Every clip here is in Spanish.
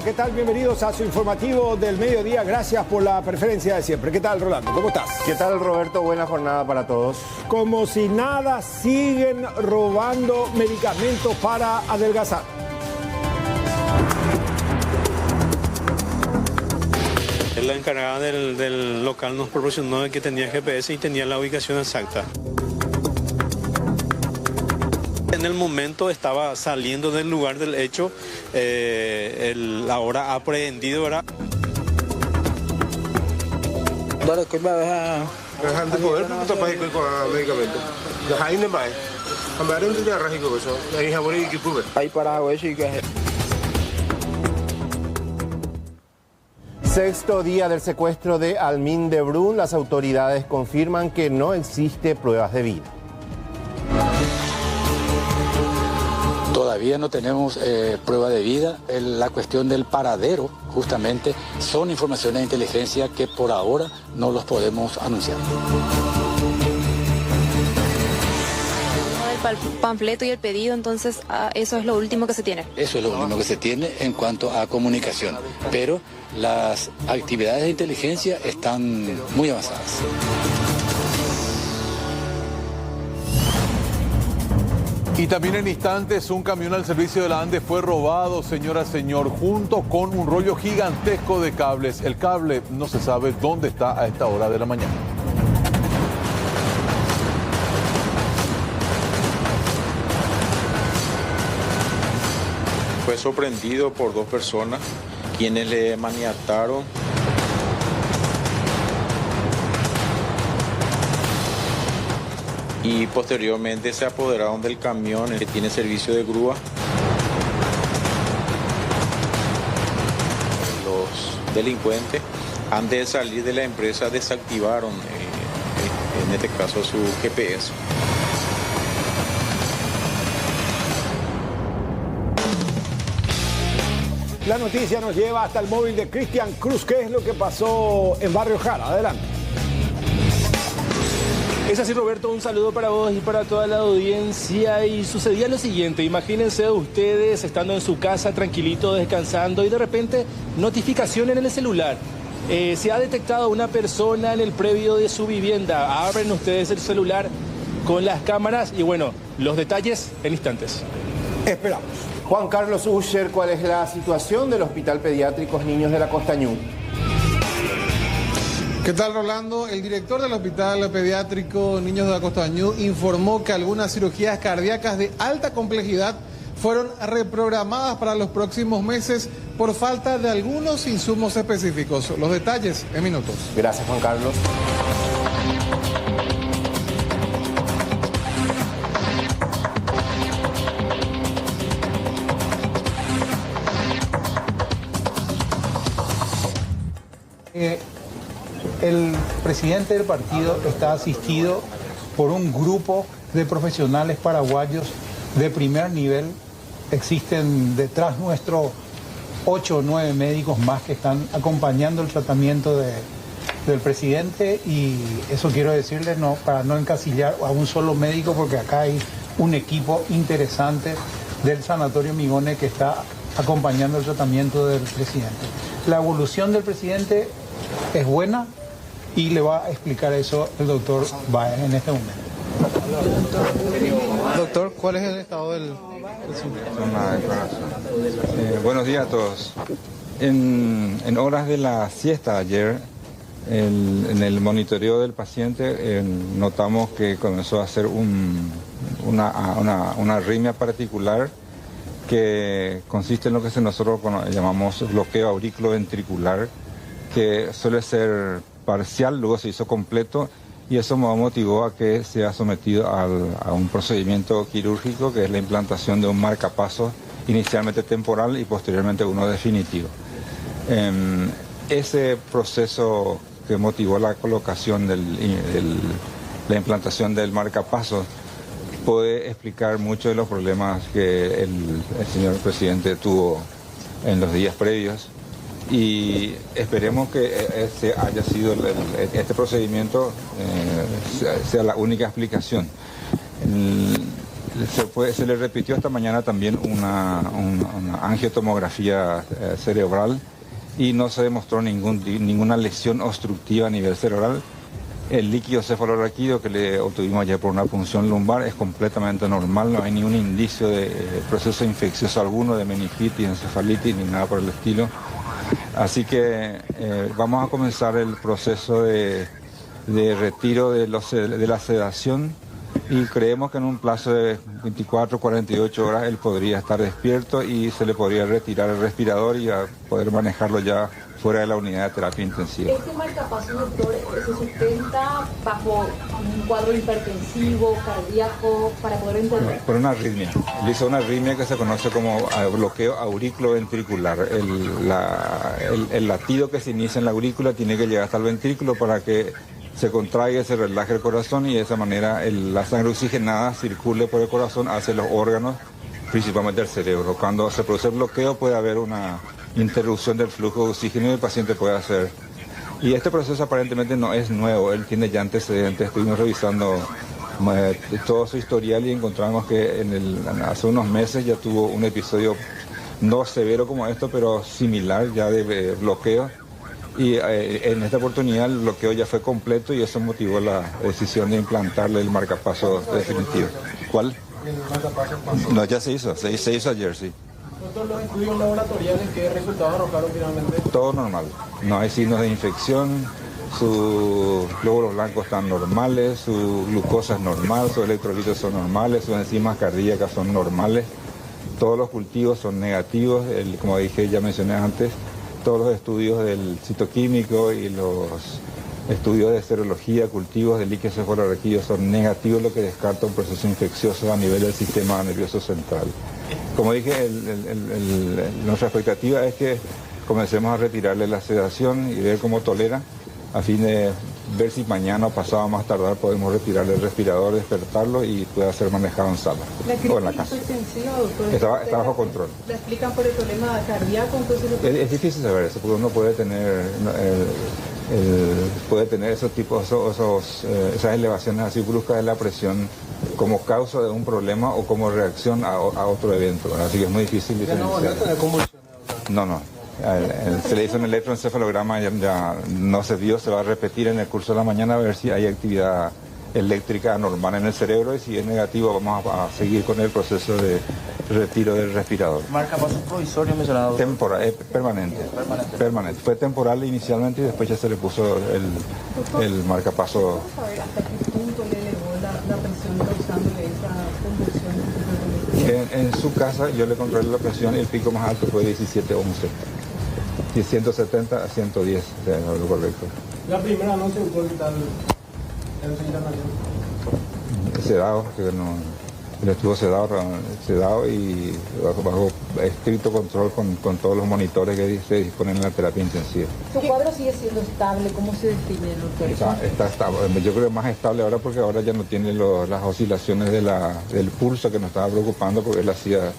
¿qué tal? Bienvenidos a su informativo del mediodía. Gracias por la preferencia de siempre. ¿Qué tal, Rolando? ¿Cómo estás? ¿Qué tal, Roberto? Buena jornada para todos. Como si nada, siguen robando medicamentos para adelgazar. La encargada del local nos proporcionó que tenía GPS y tenía la ubicación exacta. En el momento estaba saliendo del lugar del hecho, ahora aprehendido, ¿verdad? Sexto día del secuestro de Almin de Brun. Las autoridades confirman que no existe pruebas de vida. Todavía no tenemos prueba de vida. La cuestión del paradero, justamente, son informaciones de inteligencia que por ahora no los podemos anunciar. El panfleto y el pedido, entonces eso es lo último que se tiene. Eso es lo último que se tiene en cuanto a comunicación, pero las actividades de inteligencia están muy avanzadas. Y también en instantes un camión al servicio de la ANDE fue robado, señora, señor, junto con un rollo gigantesco de cables. El cable no se sabe dónde está a esta hora de la mañana. Fue sorprendido por dos personas quienes le maniataron. Y posteriormente se apoderaron del camión que tiene servicio de grúa. Los delincuentes, antes de salir de la empresa, desactivaron, en este caso, su GPS. La noticia nos lleva hasta el móvil de Cristian Cruz. ¿Qué es lo que pasó en Barrio Jara? Adelante. Es así, Roberto, un saludo para vos y para toda la audiencia. Y sucedía lo siguiente: imagínense ustedes estando en su casa tranquilito, descansando, y de repente notificación en el celular. Se ha detectado una persona en el predio de su vivienda. Abren ustedes el celular con las cámaras y bueno, los detalles en instantes. Esperamos. Juan Carlos Usher, ¿cuál es la situación del Hospital Pediátricos Niños de la Costañú? ¿Qué tal, Rolando? El director del Hospital Pediátrico Niños de la Costañú informó que algunas cirugías cardíacas de alta complejidad fueron reprogramadas para los próximos meses por falta de algunos insumos específicos. Los detalles en minutos. Gracias, Juan Carlos. El presidente del partido está asistido por un grupo de profesionales paraguayos de primer nivel. Existen detrás nuestro 8 o 9 médicos más que están acompañando el tratamiento del presidente, y eso quiero decirles, no, para no encasillar a un solo médico, porque acá hay un equipo interesante del Sanatorio Migone que está acompañando el tratamiento del presidente. La evolución del presidente es buena y le va a explicar eso el doctor Baez en este momento. Doctor, ¿cuál es el estado del paciente? Buenos días a todos. En horas de la siesta ayer, en el monitoreo del paciente, notamos que comenzó a hacer una arritmia particular que consiste en lo que nosotros llamamos bloqueo auriculoventricular, que suele ser parcial, luego se hizo completo, y eso me motivó a que sea sometido a un procedimiento quirúrgico, que es la implantación de un marcapasos, inicialmente temporal y posteriormente uno definitivo. Ese proceso que motivó la colocación la implantación del marcapasos puede explicar muchos de los problemas que el señor presidente tuvo en los días previos, y esperemos que este procedimiento sea la única explicación. Se le repitió esta mañana también una angiotomografía cerebral y no se demostró ninguna lesión obstructiva a nivel cerebral. El líquido cefalorraquídeo que le obtuvimos ayer por una punción lumbar es completamente normal, no hay ningún indicio de proceso infeccioso alguno, de meningitis, encefalitis, ni nada por el estilo. Así que vamos a comenzar el proceso de retiro de la sedación y creemos que en un plazo de 24 48 horas él podría estar despierto y se le podría retirar el respirador y a poder manejarlo ya fuera de la unidad de terapia intensiva. ¿Este marcapasos, doctor, se sustenta bajo un cuadro hipertensivo, cardíaco, para poder entender? Por una arritmia. Él hizo una arritmia que se conoce como bloqueo auriculoventricular. El latido que se inicia en la aurícula tiene que llegar hasta el ventrículo para que se contraiga, se relaje el corazón y de esa manera la sangre oxigenada circule por el corazón hacia los órganos, principalmente el cerebro. Cuando se produce el bloqueo puede haber una interrupción del flujo de oxígeno y el paciente puede hacer. Y este proceso aparentemente no es nuevo, él tiene ya antecedentes. Estuvimos revisando todo su historial y encontramos que hace unos meses ya tuvo un episodio no severo como esto, pero similar ya de bloqueo. Y en esta oportunidad el bloqueo ya fue completo y eso motivó la decisión de implantarle el marcapaso definitivo. ¿Cuál? ¿El marcapaso? No, ya se hizo ayer, sí. Doctor, los estudios laboratoriales, ¿qué resultados arrojaron finalmente? Todo normal, no hay signos de infección, sus glóbulos blancos están normales, su glucosa es normal, sus electrolitos son normales, sus enzimas cardíacas son normales, todos los cultivos son negativos, como dije, ya mencioné antes, todos los estudios del citoquímico y los estudios de serología, cultivos de líquido cefalorraquídeo son negativos, lo que descarta un proceso infeccioso a nivel del sistema nervioso central. Como dije, nuestra expectativa es que comencemos a retirarle la sedación y ver cómo tolera, a fin de ver si mañana o pasado más tardar podemos retirarle el respirador, despertarlo y pueda ser manejado en sala o en la casa. Está bajo control. ¿Le explican por el problema cardíaco? Entonces es difícil saber eso, porque uno puede tener esos tipos, esas elevaciones así bruscas de la presión como causa de un problema o como reacción a otro evento, ¿verdad? Así que es muy difícil diferenciar. No. Se le hizo un electroencefalograma, ya no se vio, se va a repetir en el curso de la mañana a ver si hay actividad eléctrica normal en el cerebro y si es negativo vamos a seguir con el proceso de retiro del respirador. ¿Marcapaso provisorio mencionado? Temporal, permanente. Fue temporal inicialmente y después ya se le puso el marcapaso. ¿Cómo saber hasta qué punto le elevó la presión causándole esa convulsión? En su casa yo le controlé la presión y el pico más alto fue 17-11. Y 170 a 110, lo correcto. La primera noche, doctor, ¿qué tal? Sedado, que no, él estuvo sedado y bajo estricto control con todos los monitores que se disponen en la terapia intensiva. ¿Su cuadro sigue siendo estable? ¿Cómo se define, doctor? Está estable. Yo creo que más estable ahora porque ahora ya no tiene las oscilaciones del pulso que nos estaba preocupando, porque él hacía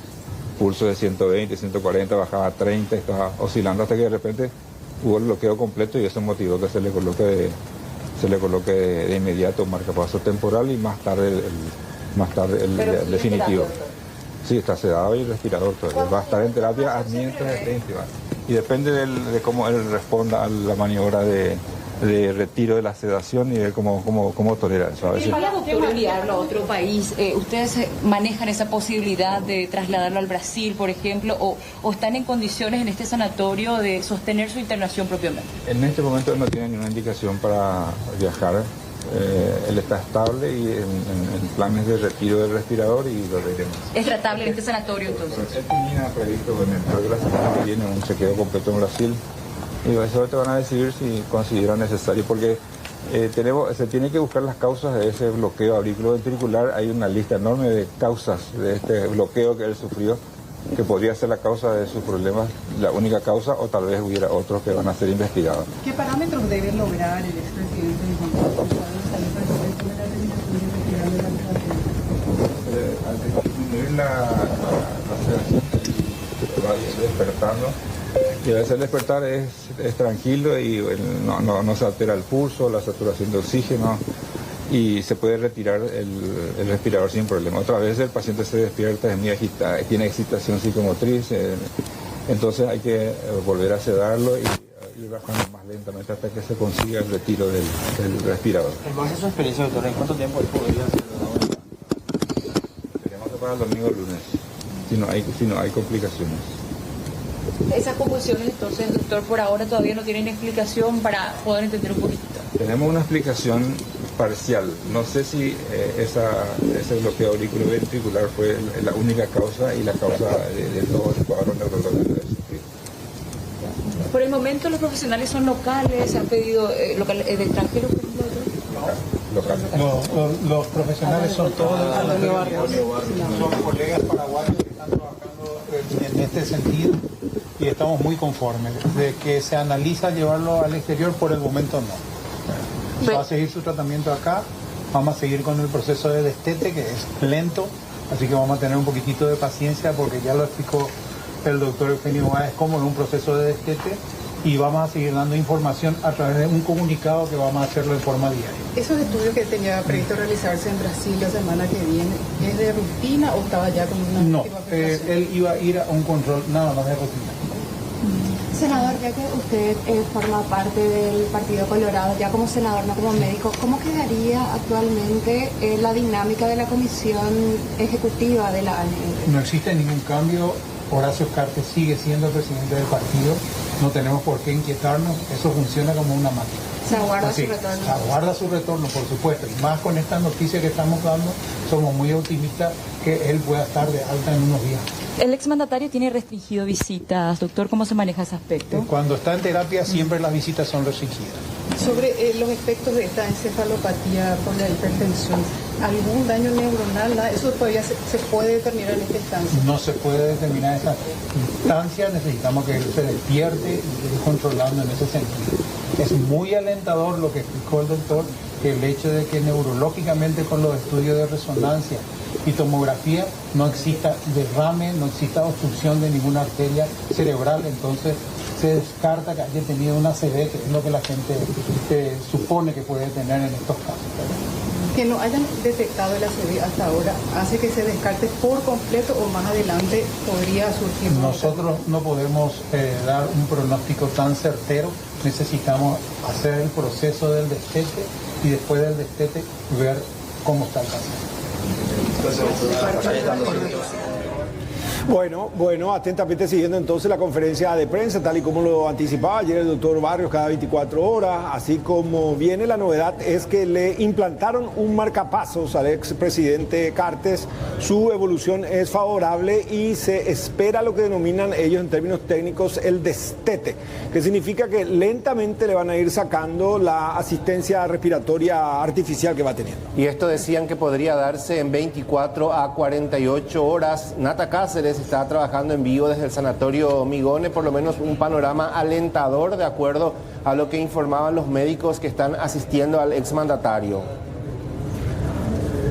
pulso de 120, 140, bajaba a 30, estaba oscilando hasta que de repente hubo el bloqueo completo y eso motivó que se le coloque de inmediato un marcapaso temporal y más tarde el definitivo. Sí, está sedado y respirador todavía. Va a estar en terapia mientras esté intubado. Y depende de cómo él responda a la maniobra de retiro de la sedación y de cómo tolera eso. A veces. ¿Para enviarlo a otro país? ¿Ustedes manejan esa posibilidad de trasladarlo al Brasil, por ejemplo, o están en condiciones en este sanatorio de sostener su internación propiamente? En este momento no tiene ninguna indicación para viajar. Él está estable y en planes de retiro del respirador y lo veremos. ¿Es tratable en este sanatorio entonces? Él tenía previsto en la semana que viene un chequeo completo en Brasil. Y eso te van a decidir si consideran necesario, porque se tiene que buscar las causas de ese bloqueo auriculoventricular. Hay una lista enorme de causas de este bloqueo que él sufrió, que podría ser la causa de sus problemas, la única causa, o tal vez hubiera otros que van a ser investigados. ¿Qué parámetros debe lograr el expresidente de Juan Al disminuir la sedación, se va despertando. Y a veces el despertar es tranquilo y no se altera el pulso, la saturación de oxígeno y se puede retirar el respirador sin problema. Otra vez el paciente se despierta, es muy agitado, tiene excitación psicomotriz, entonces hay que volver a sedarlo y ir bajando más lentamente hasta que se consiga el retiro del respirador. En base a su experiencia, doctor, ¿en cuánto tiempo podría hacerlo? Tenemos que para el domingo o lunes, si no hay complicaciones. Esas convulsiones, entonces, doctor, por ahora todavía no tienen explicación para poder entender un poquitito. Tenemos una explicación parcial. No sé si ese bloqueo auriculoventricular fue la única causa y la causa de todo el cuadro neurológico. Por el momento los profesionales son locales, se han pedido de extranjeros, por ejemplo. Los profesionales son todos son colegas paraguayos que están trabajando en este sentido y estamos muy conformes. De que se analiza llevarlo al exterior, por el momento no. Va a seguir su tratamiento acá, vamos a seguir con el proceso de destete, que es lento, así que vamos a tener un poquitito de paciencia porque ya lo explicó el doctor Eugenio Báez como en un proceso de destete, y vamos a seguir dando información a través de un comunicado que vamos a hacerlo de forma diaria. ¿Esos estudios que tenía previsto realizarse en Brasil la semana que viene, es de rutina o estaba ya con una No, él iba a ir a un control, nada más de rutina. Senador, ya que usted forma parte del Partido Colorado, ya como senador, no como médico, ¿cómo quedaría actualmente la dinámica de la comisión ejecutiva de la ANR? No existe ningún cambio. Horacio Cartes sigue siendo el presidente del partido, no tenemos por qué inquietarnos, eso funciona como una máquina. ¿Se aguarda su retorno? Se aguarda su retorno, por supuesto, y más con esta noticia que estamos dando, somos muy optimistas que él pueda estar de alta en unos días. El exmandatario tiene restringido visitas, doctor, ¿cómo se maneja ese aspecto? Cuando está en terapia siempre las visitas son restringidas. Sobre los efectos de esta encefalopatía por la hipertensión, ¿algún daño neuronal? ¿Eso todavía se puede determinar en esta instancia? No se puede determinar en esta instancia, necesitamos que él se despierte y ir controlando en ese sentido. Es muy alentador lo que explicó el doctor, que el hecho de que neurológicamente con los estudios de resonancia y tomografía no exista derrame, no exista obstrucción de ninguna arteria cerebral, entonces se descarta que haya tenido una ACV, que es lo que la gente supone que puede tener en estos casos. Que no hayan detectado el ACV hasta ahora, ¿hace que se descarte por completo o más adelante podría surgir? Nosotros no podemos dar un pronóstico tan certero, necesitamos hacer el proceso del destete y después del destete ver cómo está el paciente. Bueno, atentamente siguiendo entonces la conferencia de prensa, tal y como lo anticipaba ayer el doctor Barrios, cada 24 horas, así como viene la novedad es que le implantaron un marcapasos al expresidente Cartes, su evolución es favorable y se espera lo que denominan ellos en términos técnicos el destete, que significa que lentamente le van a ir sacando la asistencia respiratoria artificial que va teniendo. Y esto decían que podría darse en 24 a 48 horas. Nata Cáceres está trabajando en vivo desde el sanatorio Migone, por lo menos un panorama alentador de acuerdo a lo que informaban los médicos que están asistiendo al exmandatario.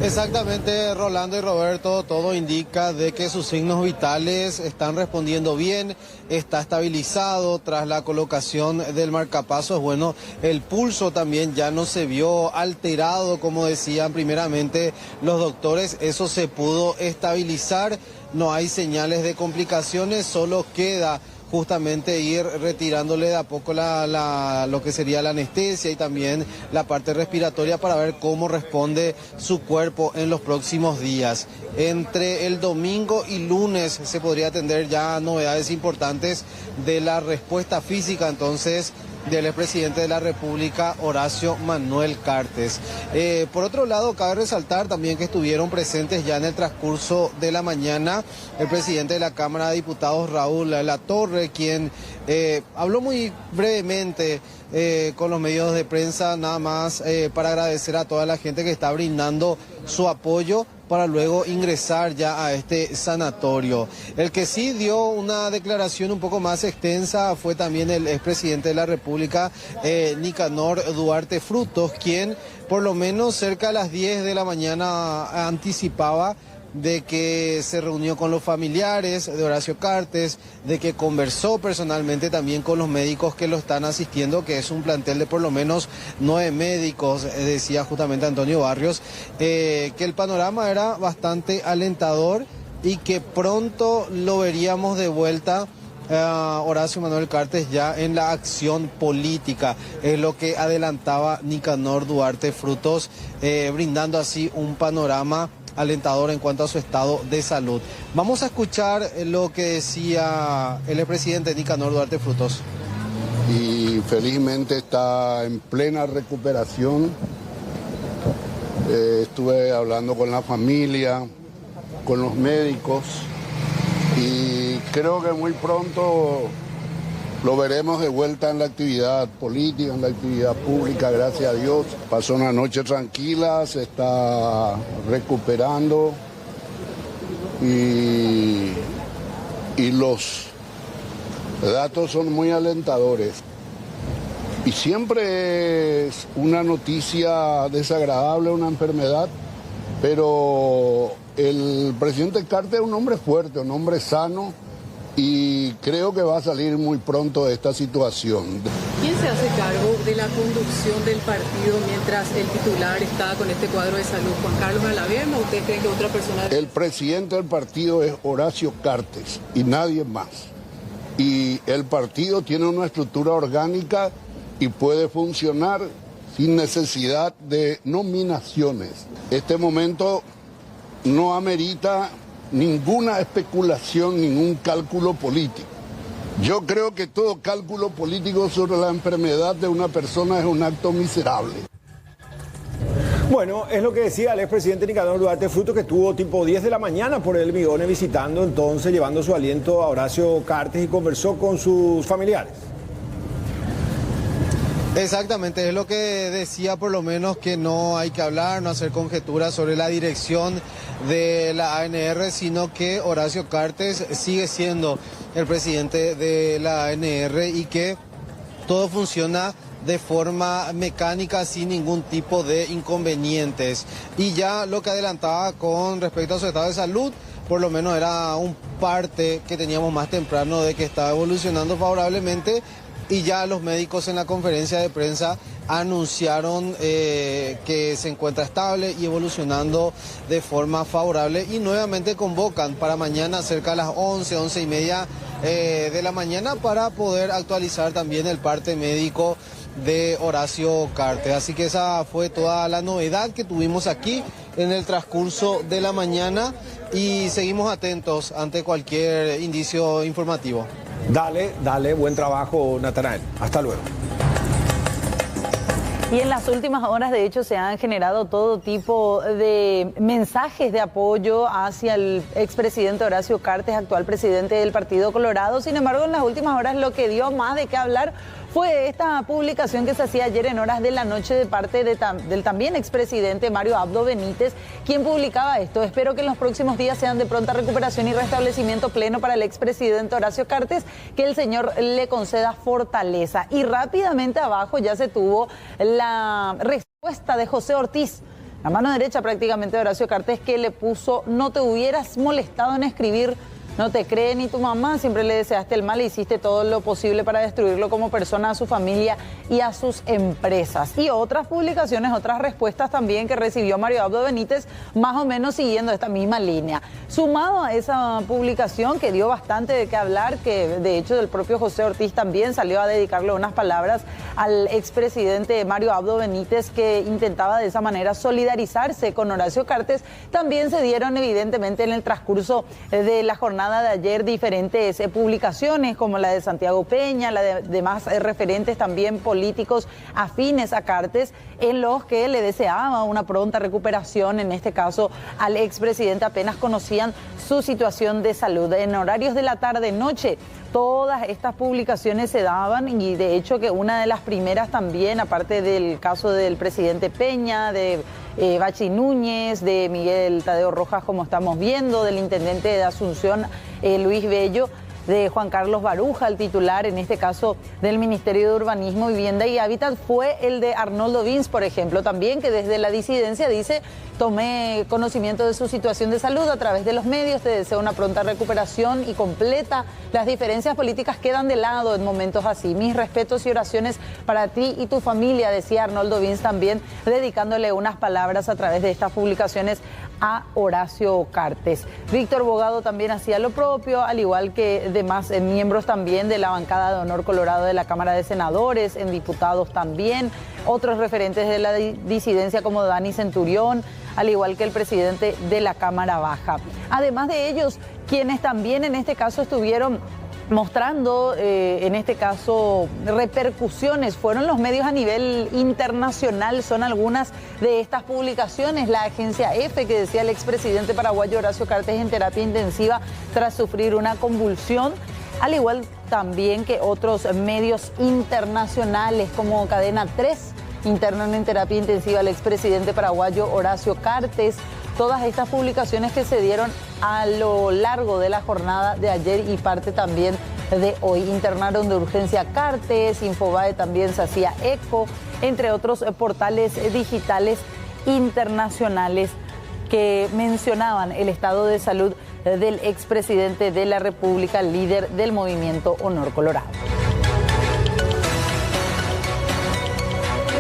Exactamente, Rolando y Roberto, todo indica de que sus signos vitales están respondiendo bien, está estabilizado tras la colocación del marcapasos. Bueno, el pulso también ya no se vio alterado, como decían primeramente los doctores, eso se pudo estabilizar, no hay señales de complicaciones, solo queda justamente ir retirándole de a poco lo que sería la anestesia y también la parte respiratoria para ver cómo responde su cuerpo en los próximos días. Entre el domingo y lunes se podría atender ya novedades importantes de la respuesta física, entonces, del expresidente de la República, Horacio Manuel Cartes. Por otro lado, cabe resaltar también que estuvieron presentes ya en el transcurso de la mañana el presidente de la Cámara de Diputados, Raúl Latorre, quien habló muy brevemente con los medios de prensa, nada más para agradecer a toda la gente que está brindando su apoyo para luego ingresar ya a este sanatorio. El que sí dio una declaración un poco más extensa fue también el expresidente de la República, Nicanor Duarte Frutos, quien por lo menos cerca de las 10 de la mañana anticipaba de que se reunió con los familiares de Horacio Cartes, de que conversó personalmente también con los médicos que lo están asistiendo, que es un plantel de por lo menos 9 médicos, decía justamente Antonio Barrios, que el panorama era bastante alentador y que pronto lo veríamos de vuelta Horacio Manuel Cartes ya en la acción política, es lo que adelantaba Nicanor Duarte Frutos, brindando así un panorama alentador en cuanto a su estado de salud. Vamos a escuchar lo que decía el expresidente Nicanor Duarte Frutos. Y felizmente está en plena recuperación. Estuve hablando con la familia, con los médicos, y creo que muy pronto lo veremos de vuelta en la actividad política, en la actividad pública, gracias a Dios. Pasó una noche tranquila, se está recuperando y los datos son muy alentadores. Y siempre es una noticia desagradable, una enfermedad, pero el presidente Cartes es un hombre fuerte, un hombre sano, y creo que va a salir muy pronto de esta situación. ¿Quién se hace cargo de la conducción del partido mientras el titular está con este cuadro de salud? ¿Juan Carlos Alavema o usted cree que otra persona? El presidente del partido es Horacio Cartes y nadie más. Y el partido tiene una estructura orgánica y puede funcionar sin necesidad de nominaciones. Este momento no amerita ninguna especulación, ningún cálculo político. Yo creo que todo cálculo político sobre la enfermedad de una persona es un acto miserable. Bueno, es lo que decía el expresidente Nicanor Duarte Frutos, que estuvo tipo 10 de la mañana por el Migones visitando, entonces llevando su aliento a Horacio Cartes y conversó con sus familiares. Exactamente, es lo que decía, por lo menos que no hay que hablar, no hacer conjeturas sobre la dirección de la ANR, sino que Horacio Cartes sigue siendo el presidente de la ANR y que todo funciona de forma mecánica sin ningún tipo de inconvenientes. Y ya lo que adelantaba con respecto a su estado de salud, por lo menos era un parte que teníamos más temprano de que estaba evolucionando favorablemente. Y ya los médicos en la conferencia de prensa anunciaron que se encuentra estable y evolucionando de forma favorable, y nuevamente convocan para mañana cerca de las 11:30 de la mañana para poder actualizar también el parte médico de Horacio Cartes. Así que esa fue toda la novedad que tuvimos aquí en el transcurso de la mañana y seguimos atentos ante cualquier indicio informativo. Dale, buen trabajo, Natanael. Hasta luego. Y en las últimas horas, de hecho, se han generado todo tipo de mensajes de apoyo hacia el expresidente Horacio Cartes, actual presidente del Partido Colorado. Sin embargo, en las últimas horas lo que dio más de qué hablar fue esta publicación que se hacía ayer en horas de la noche de parte del también expresidente Mario Abdo Benítez, quien publicaba esto: espero que en los próximos días sean de pronta recuperación y restablecimiento pleno para el expresidente Horacio Cartes, que el Señor le conceda fortaleza. Y rápidamente abajo ya se tuvo la respuesta de José Ortiz, la mano derecha prácticamente de Horacio Cartes, que le puso: no te hubieras molestado en escribir, no te cree ni tu mamá, siempre le deseaste el mal e hiciste todo lo posible para destruirlo como persona, a su familia y a sus empresas. Y otras publicaciones, otras respuestas también que recibió Mario Abdo Benítez, más o menos siguiendo esta misma línea. Sumado a esa publicación que dio bastante de qué hablar, que de hecho del propio José Ortiz también salió a dedicarle unas palabras al expresidente Mario Abdo Benítez, que intentaba de esa manera solidarizarse con Horacio Cartes, también se dieron evidentemente en el transcurso de la jornada de ayer diferentes publicaciones, como la de Santiago Peña, la de demás referentes también políticos afines a Cartes, en los que le deseaba una pronta recuperación, en este caso al expresidente. Apenas conocían su situación de salud. En horarios de la tarde-noche, todas estas publicaciones se daban, y de hecho que una de las primeras también, aparte del caso del presidente Peña, de Bachi Núñez, de Miguel Tadeo Rojas, como estamos viendo, del intendente de Asunción, Luis Bello, de Juan Carlos Baruja, el titular, en este caso, del Ministerio de Urbanismo, Vivienda y Hábitat, fue el de Arnoldo Vince, por ejemplo, también, que desde la disidencia dice: tomé conocimiento de su situación de salud a través de los medios, te deseo una pronta recuperación y completa. Las diferencias políticas quedan de lado en momentos así. Mis respetos y oraciones para ti y tu familia, decía Arnoldo Vince también, dedicándole unas palabras a través de estas publicaciones a Horacio Cartes. Víctor Bogado también hacía lo propio, al igual que demás miembros también de la bancada de Honor Colorado de la Cámara de Senadores, en diputados también, otros referentes de la disidencia como Dani Centurión, al igual que el presidente de la Cámara Baja. Además de ellos, quienes también en este caso estuvieron mostrando, en este caso, repercusiones, fueron los medios a nivel internacional. Son algunas de estas publicaciones. La agencia EFE, que decía el expresidente paraguayo Horacio Cartes en terapia intensiva tras sufrir una convulsión, al igual también que otros medios internacionales como Cadena 3, internan en terapia intensiva al expresidente paraguayo Horacio Cartes. Todas estas publicaciones que se dieron a lo largo de la jornada de ayer y parte también de hoy. Internaron de urgencia Cartes, Infobae también se hacía eco, entre otros portales digitales internacionales que mencionaban el estado de salud del expresidente de la República, líder del movimiento Honor Colorado.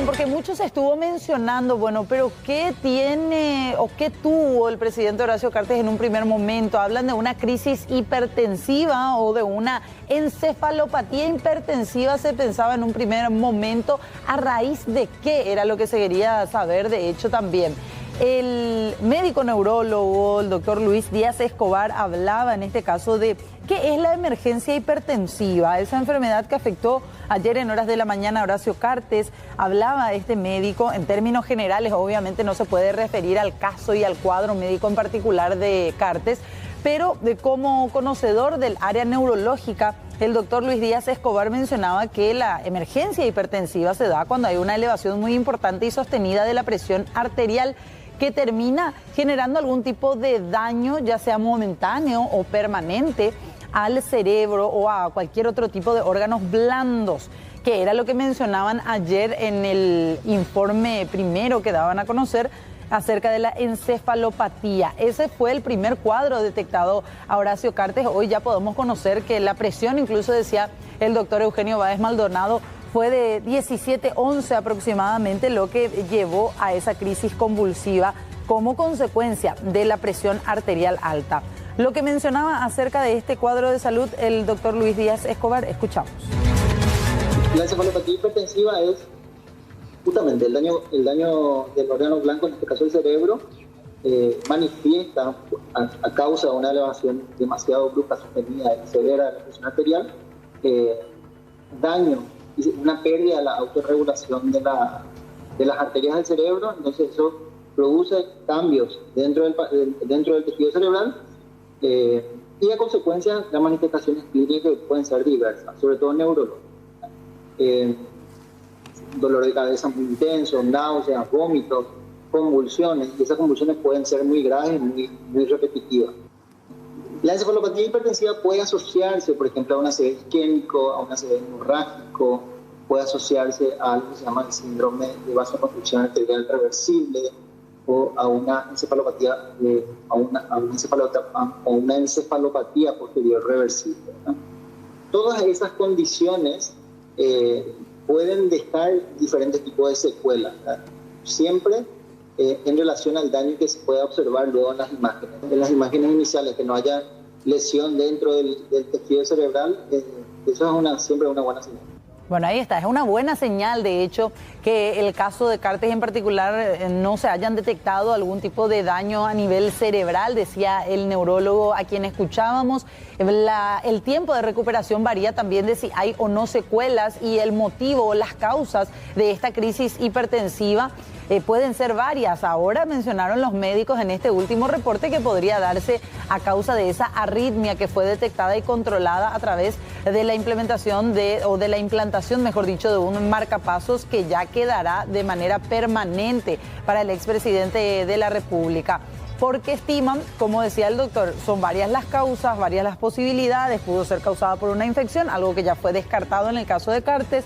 Porque muchos estuvo mencionando, bueno, pero ¿qué tiene o qué tuvo el presidente Horacio Cartes en un primer momento? Hablan de una crisis hipertensiva o de una encefalopatía hipertensiva, se pensaba en un primer momento. ¿A raíz de qué? Era lo que se quería saber, de hecho, también. El médico neurólogo, el doctor Luis Díaz Escobar, hablaba en este caso de qué es la emergencia hipertensiva, esa enfermedad que afectó ayer en horas de la mañana a Horacio Cartes. Hablaba este médico en términos generales, obviamente no se puede referir al caso y al cuadro médico en particular de Cartes, pero como conocedor del área neurológica, el doctor Luis Díaz Escobar mencionaba que la emergencia hipertensiva se da cuando hay una elevación muy importante y sostenida de la presión arterial, que termina generando algún tipo de daño, ya sea momentáneo o permanente, al cerebro o a cualquier otro tipo de órganos blandos, que era lo que mencionaban ayer en el informe primero que daban a conocer acerca de la encefalopatía. Ese fue el primer cuadro detectado a Horacio Cartes. Hoy ya podemos conocer que la presión, incluso decía el doctor Eugenio Báez Maldonado, fue de 17-11 aproximadamente, lo que llevó a esa crisis convulsiva como consecuencia de la presión arterial alta. Lo que mencionaba acerca de este cuadro de salud el doctor Luis Díaz Escobar, escuchamos. La encefalopatía hipertensiva es justamente el daño del órgano blanco, en este caso el cerebro, manifiesta a causa de una elevación demasiado brusca, sostenida y severa de la presión arterial, daño, una pérdida de la autorregulación de las arterias del cerebro. Entonces eso produce cambios dentro del tejido cerebral y a consecuencia las manifestaciones clínicas pueden ser diversas, sobre todo neurológicas. Dolor de cabeza muy intenso, náuseas, vómitos, convulsiones, y esas convulsiones pueden ser muy graves y muy repetitivas. La encefalopatía hipertensiva puede asociarse, por ejemplo, a un ACV isquémico, a un ACV hemorrágico, puede asociarse a algo que se llama el síndrome de vasoconstricción arterial reversible, o a una encefalopatía, una encefalopatía posterior reversible, ¿no? Todas esas condiciones pueden dejar diferentes tipos de secuelas, ¿no? Siempre en relación al daño que se puede observar luego en las imágenes. En las imágenes iniciales, que no haya lesión dentro del tejido cerebral, eso es siempre una buena señal. Bueno, ahí está, es una buena señal, de hecho, que el caso de Cartes en particular no se hayan detectado algún tipo de daño a nivel cerebral, decía el neurólogo a quien escuchábamos. El tiempo de recuperación varía también de si hay o no secuelas, y el motivo o las causas de esta crisis hipertensiva pueden ser varias. Ahora mencionaron los médicos en este último reporte que podría darse a causa de esa arritmia que fue detectada y controlada a través de la implantación, mejor dicho, de un marcapasos que ya quedará de manera permanente para el expresidente de la República. porque estiman, como decía el doctor, son varias las causas, varias las posibilidades, pudo ser causada por una infección, algo que ya fue descartado en el caso de Cartes,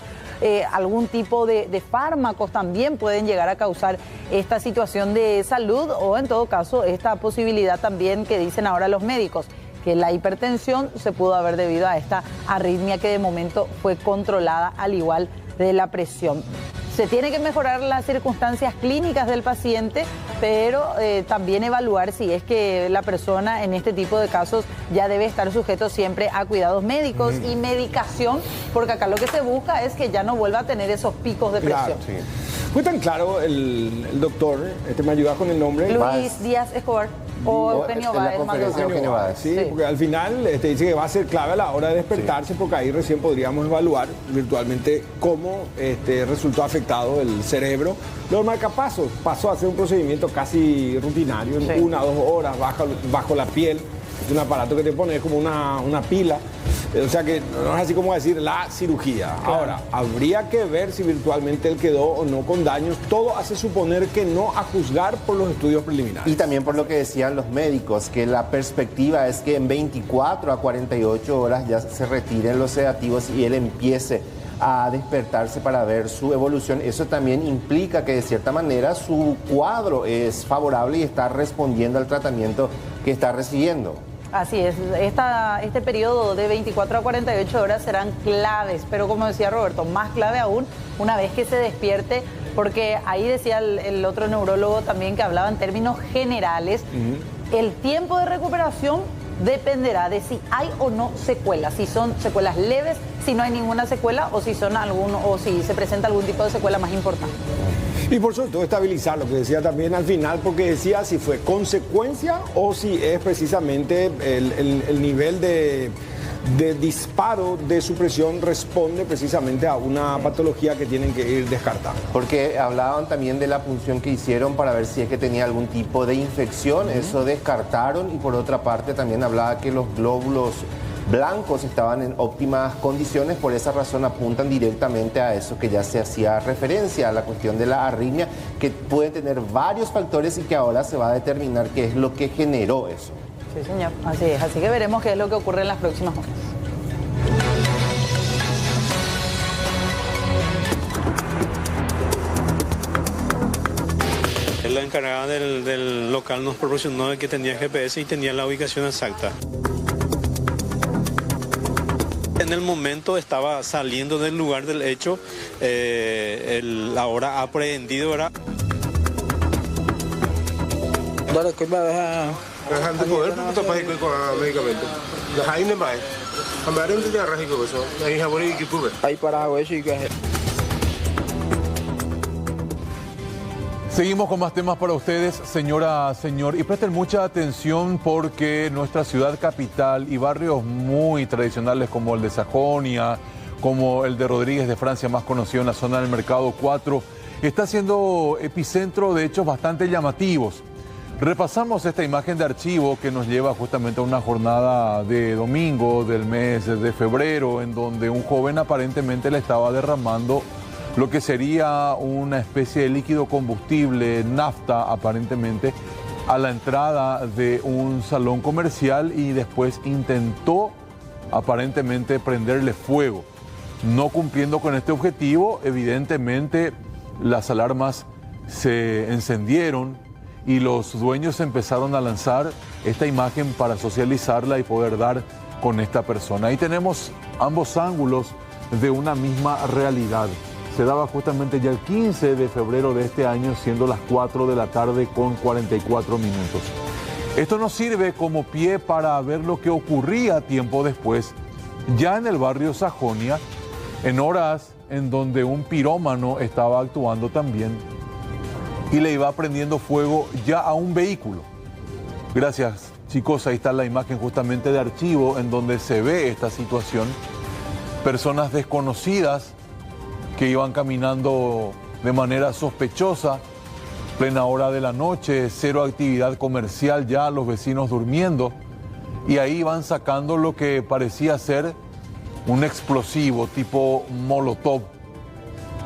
algún tipo de fármacos también pueden llegar a causar esta situación de salud o en todo caso esta posibilidad también que dicen ahora los médicos, que la hipertensión se pudo haber debido a esta arritmia que de momento fue controlada al igual de la presión. Se tiene que mejorar las circunstancias clínicas del paciente, pero también evaluar si es que la persona en este tipo de casos ya debe estar sujeto siempre a cuidados médicos y medicación, porque acá lo que se busca es que ya no vuelva a tener esos picos de presión. Claro, sí. Fue tan claro el doctor, me ayuda con el nombre. Luis Díaz Escobar. O Eugenio Báez. Eugenio Báez, sí, porque al final dice que va a ser clave a la hora de despertarse, porque ahí recién podríamos evaluar virtualmente cómo resultó afectado el cerebro. Los marcapasos pasó a ser un procedimiento casi rutinario, en 1 o 2 horas bajo la piel. Es un aparato que te pone como una pila. O sea que no es así como decir la cirugía. Claro. Ahora, habría que ver si virtualmente él quedó o no con daños. Todo hace suponer que no, a juzgar por los estudios preliminares. Y también por lo que decían los médicos, que la perspectiva es que en 24 a 48 horas ya se retiren los sedativos y él empiece a despertarse para ver su evolución. Eso también implica que de cierta manera su cuadro es favorable y está respondiendo al tratamiento que está recibiendo. Así es, este periodo de 24 a 48 horas serán claves, pero como decía Roberto, más clave aún una vez que se despierte, porque ahí decía el otro neurólogo también que hablaba en términos generales, el tiempo de recuperación dependerá de si hay o no secuelas, si son secuelas leves, si no hay ninguna secuela o si se presenta algún tipo de secuela más importante. Y por sobre todo estabilizar, lo que decía también al final, porque decía si fue consecuencia o si es precisamente el nivel de disparo de su presión responde precisamente a una patología que tienen que ir descartando. Porque hablaban también de la punción que hicieron para ver si es que tenía algún tipo de infección, eso descartaron, y por otra parte también hablaba que los glóbulos blancos estaban en óptimas condiciones, por esa razón apuntan directamente a eso que ya se hacía referencia, a la cuestión de la arritmia, que puede tener varios factores y que ahora se va a determinar qué es lo que generó eso. Sí, señor, así es, así que veremos qué es lo que ocurre en las próximas horas. La encargada del local nos proporcionó que tenía GPS y tenía la ubicación exacta. En el momento estaba saliendo del lugar del hecho, ahora aprehendido era. Seguimos con más temas para ustedes, señora, señor, y presten mucha atención porque nuestra ciudad capital y barrios muy tradicionales como el de Sajonia, como el de Rodríguez de Francia, más conocido en la zona del Mercado 4, está siendo epicentro de hechos bastante llamativos. Repasamos esta imagen de archivo que nos lleva justamente a una jornada de domingo del mes de febrero, en donde un joven aparentemente le estaba derramando lo que sería una especie de líquido combustible, nafta aparentemente, a la entrada de un salón comercial y después intentó aparentemente prenderle fuego. No cumpliendo con este objetivo, evidentemente las alarmas se encendieron y los dueños empezaron a lanzar esta imagen para socializarla y poder dar con esta persona. Ahí tenemos ambos ángulos de una misma realidad. Se daba justamente ya el 15 de febrero de este año, siendo las 4 de la tarde con 44 minutos. Esto nos sirve como pie para ver lo que ocurría tiempo después, ya en el barrio Sajonia, en horas en donde un pirómano estaba actuando también y le iba prendiendo fuego ya a un vehículo. Gracias, chicos, ahí está la imagen justamente de archivo en donde se ve esta situación. Personas desconocidas que iban caminando de manera sospechosa, plena hora de la noche, cero actividad comercial ya, los vecinos durmiendo, y ahí iban sacando lo que parecía ser un explosivo tipo molotov.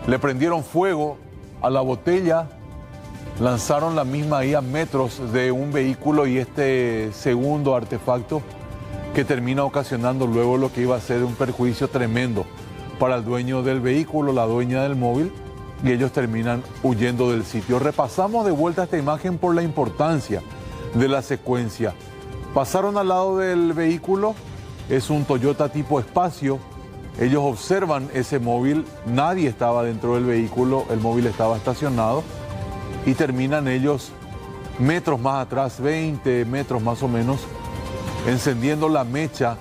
Le prendieron fuego a la botella lanzaron la misma ahí a metros de un vehículo y este segundo artefacto que termina ocasionando luego lo que iba a ser un perjuicio tremendo para el dueño del vehículo, la dueña del móvil, y ellos terminan huyendo del sitio. Repasamos de vuelta esta imagen por la importancia de la secuencia. Pasaron al lado del vehículo, es un Toyota tipo Espacio. Ellos observan ese móvil, nadie estaba dentro del vehículo, el móvil estaba estacionado y terminan ellos metros más atrás, 20 metros más o menos, encendiendo la mecha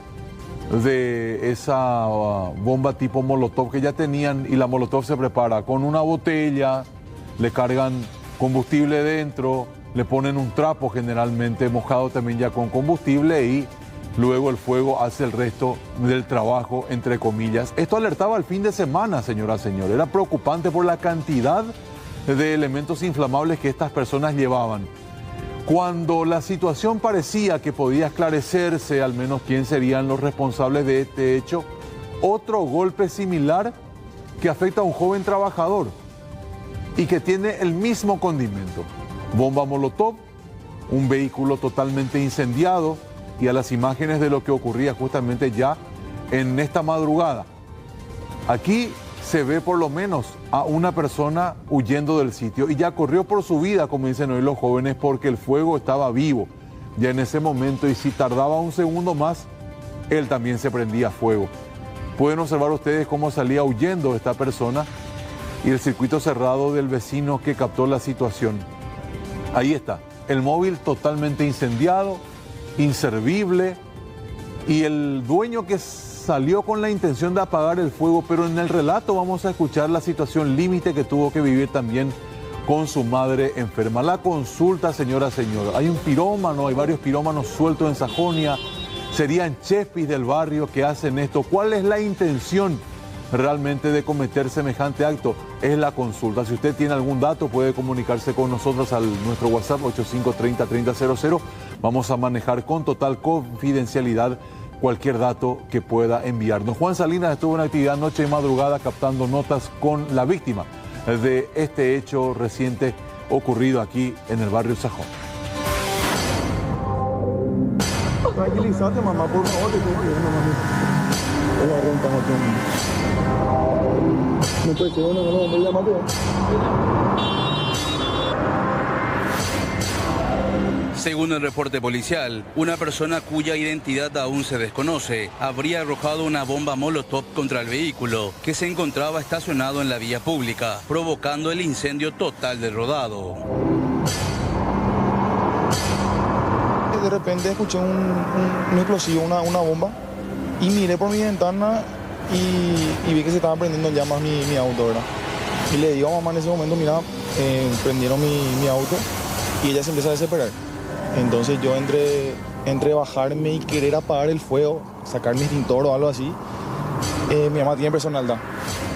de esa bomba tipo Molotov que ya tenían, y la Molotov se prepara con una botella, le cargan combustible dentro, le ponen un trapo generalmente mojado también ya con combustible y luego el fuego hace el resto del trabajo, entre comillas. Esto alertaba el fin de semana, señoras y señores. Era preocupante por la cantidad de elementos inflamables que estas personas llevaban. Cuando la situación parecía que podía esclarecerse, al menos quién serían los responsables de este hecho, otro golpe similar que afecta a un joven trabajador y que tiene el mismo condimento. Bomba Molotov, un vehículo totalmente incendiado, y a las imágenes de lo que ocurría justamente ya en esta madrugada. Aquí se ve por lo menos a una persona huyendo del sitio y ya corrió por su vida, como dicen hoy los jóvenes, porque el fuego estaba vivo ya en ese momento, y si tardaba un segundo más, él también se prendía fuego. Pueden observar ustedes cómo salía huyendo esta persona y el circuito cerrado del vecino que captó la situación. Ahí está, el móvil totalmente incendiado, inservible, y el dueño que salió con la intención de apagar el fuego, pero en el relato vamos a escuchar la situación límite que tuvo que vivir también con su madre enferma. La consulta, señora, hay un pirómano, hay varios pirómanos sueltos en Sajonia, serían chefis del barrio que hacen esto. ¿Cuál es la intención realmente de cometer semejante acto? Es la consulta. Si usted tiene algún dato, puede comunicarse con nosotros a nuestro WhatsApp 8530-3000. Vamos a manejar con total confidencialidad cualquier dato que pueda enviarnos. Juan Salinas estuvo en actividad noche y madrugada captando notas con la víctima de este hecho reciente ocurrido aquí en el barrio Sajón. Tranquilízate, mamá, por favor, te estoy pidiendo, mami. No puede ser, no, me llamaste. Según el reporte policial, una persona cuya identidad aún se desconoce habría arrojado una bomba Molotov contra el vehículo que se encontraba estacionado en la vía pública, provocando el incendio total del rodado. De repente escuché un explosivo, una bomba, y miré por mi ventana y vi que se estaba prendiendo en llamas mi auto, ¿verdad? Y le digo a mamá en ese momento, mira, prendieron mi auto, y ella se empieza a desesperar. Entonces yo entre bajarme y querer apagar el fuego, sacar mi extintor o algo así, mi mamá tiene presión alta.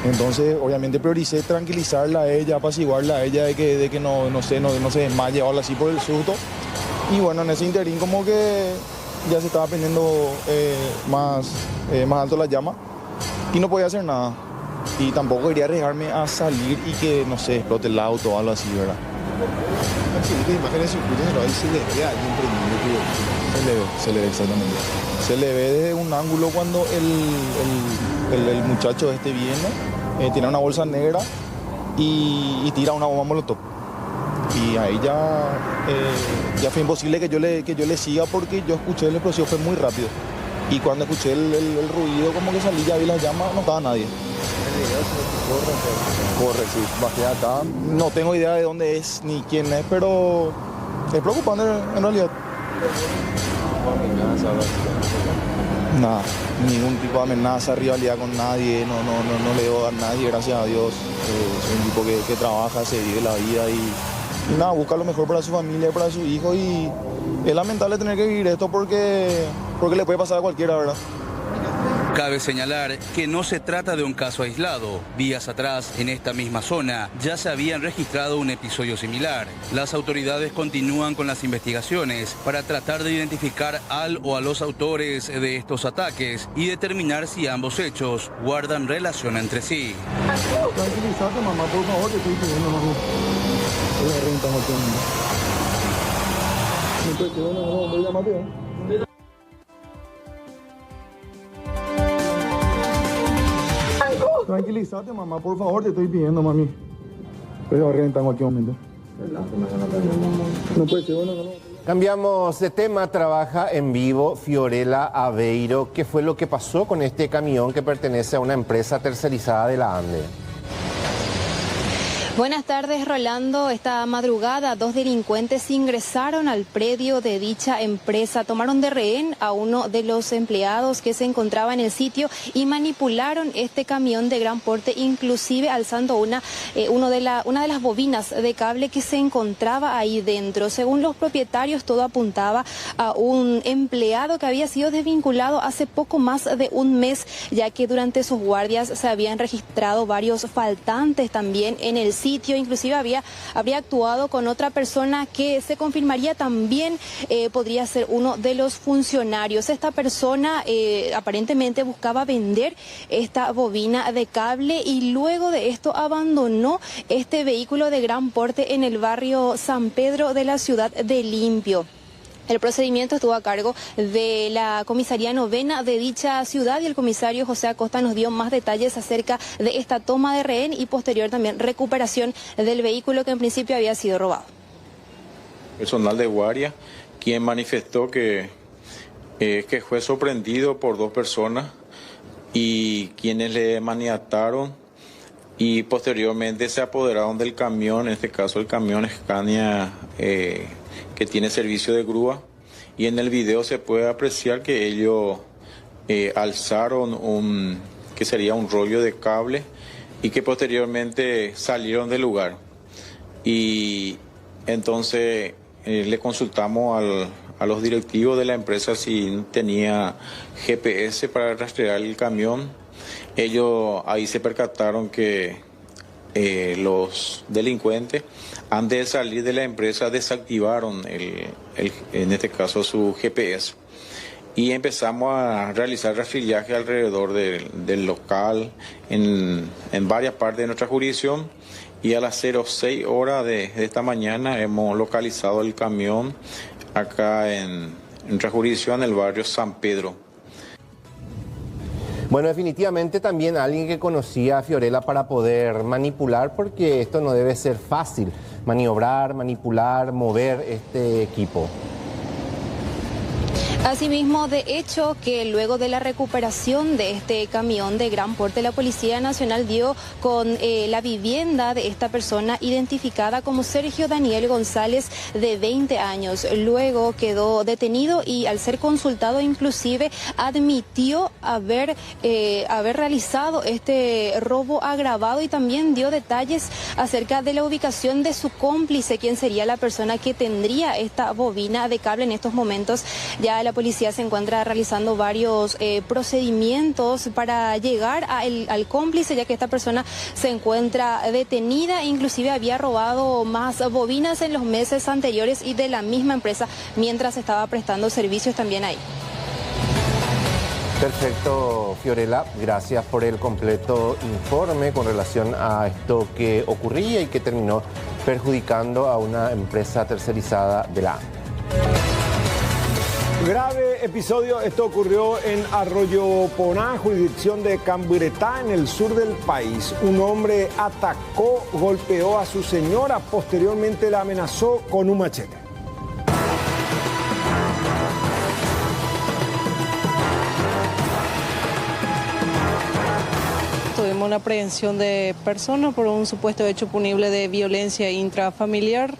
Entonces obviamente prioricé tranquilizarla a ella, apaciguarla a ella de que no se desmaye o algo así por el susto. Y bueno, en ese interín como que ya se estaba prendiendo más alto la llama y no podía hacer nada. Y tampoco quería arriesgarme a salir y que, no sé, explote el auto o algo así, ¿verdad? Imágenes circuitos, ahí se le ve a alguien prendiendo. Se le ve exactamente. Se le ve desde un ángulo cuando el muchacho viene, tiene una bolsa negra y tira una bomba Molotov. Y ahí ya fue imposible que yo le siga porque yo escuché el explosivo, fue muy rápido. Y cuando escuché el ruido, como que salí, ya vi las llamas, no estaba nadie. Corre, sí, bajé acá. No tengo idea de dónde es ni quién es, pero es preocupante en realidad. Nada, ningún tipo de amenaza, rivalidad con nadie, no le debo a nadie, gracias a Dios. Soy un tipo que trabaja, se vive la vida y nada, busca lo mejor para su familia, para su hijo, y es lamentable tener que vivir esto porque le puede pasar a cualquiera, ¿verdad? Cabe señalar que no se trata de un caso aislado. Días atrás, en esta misma zona, ya se habían registrado un episodio similar. Las autoridades continúan con las investigaciones para tratar de identificar al o a los autores de estos ataques y determinar si ambos hechos guardan relación entre sí. Tranquilízate, mamá, por favor, te estoy pidiendo, mamá. Tranquilízate, mamá, por favor, te estoy pidiendo, mami. Pues va a reventar en cualquier momento. No puede ser, bueno, no. Cambiamos de tema, trabaja en vivo Fiorella Aveiro. ¿Qué fue lo que pasó con este camión que pertenece a una empresa tercerizada de la ANDE? Buenas tardes, Rolando. Esta madrugada, 2 delincuentes ingresaron al predio de dicha empresa, tomaron de rehén a uno de los empleados que se encontraba en el sitio y manipularon este camión de gran porte, inclusive alzando una de las bobinas de cable que se encontraba ahí dentro. Según los propietarios, todo apuntaba a un empleado que había sido desvinculado hace poco más de un mes, ya que durante sus guardias se habían registrado varios faltantes también en el sitio, inclusive habría actuado con otra persona que se confirmaría también podría ser uno de los funcionarios. Esta persona aparentemente buscaba vender esta bobina de cable y luego de esto abandonó este vehículo de gran porte en el barrio San Pedro de la ciudad de Limpio. El procedimiento estuvo a cargo de la comisaría novena de dicha ciudad y el comisario José Acosta nos dio más detalles acerca de esta toma de rehén y posterior también recuperación del vehículo que en principio había sido robado. Personal de guardia, quien manifestó que fue sorprendido por dos personas y quienes le maniataron y posteriormente se apoderaron del camión, en este caso el camión Scania que tiene servicio de grúa, y en el video se puede apreciar que ellos alzaron que sería un rollo de cable y que posteriormente salieron del lugar. Y entonces le consultamos a los directivos de la empresa si tenía GPS para rastrear el camión. Ellos ahí se percataron que los delincuentes, antes de salir de la empresa, desactivaron en este caso su GPS. Y empezamos a realizar rastrillaje alrededor del local en varias partes de nuestra jurisdicción. Y a las 06 horas de esta mañana hemos localizado el camión acá en nuestra jurisdicción, en el barrio San Pedro. Bueno, definitivamente también alguien que conocía a Fiorella para poder manipular, porque esto no debe ser fácil, maniobrar, manipular, mover este equipo. Asimismo, de hecho, que luego de la recuperación de este camión de gran porte, la Policía Nacional dio con la vivienda de esta persona identificada como Sergio Daniel González, de 20 años. Luego quedó detenido y al ser consultado inclusive admitió haber realizado este robo agravado y también dio detalles acerca de la ubicación de su cómplice, quien sería la persona que tendría esta bobina de cable. En estos momentos ya la policía se encuentra realizando varios procedimientos para llegar al cómplice, ya que esta persona se encuentra detenida, inclusive había robado más bobinas en los meses anteriores y de la misma empresa mientras estaba prestando servicios también ahí. Perfecto, Fiorella, gracias por el completo informe con relación a esto que ocurría y que terminó perjudicando a una empresa tercerizada de la ANDE. Grave episodio, esto ocurrió en Arroyo Poná, jurisdicción de Camburetá, en el sur del país. Un hombre atacó, golpeó a su señora, posteriormente la amenazó con un machete. Tuvimos una aprehensión de personas por un supuesto hecho punible de violencia intrafamiliar,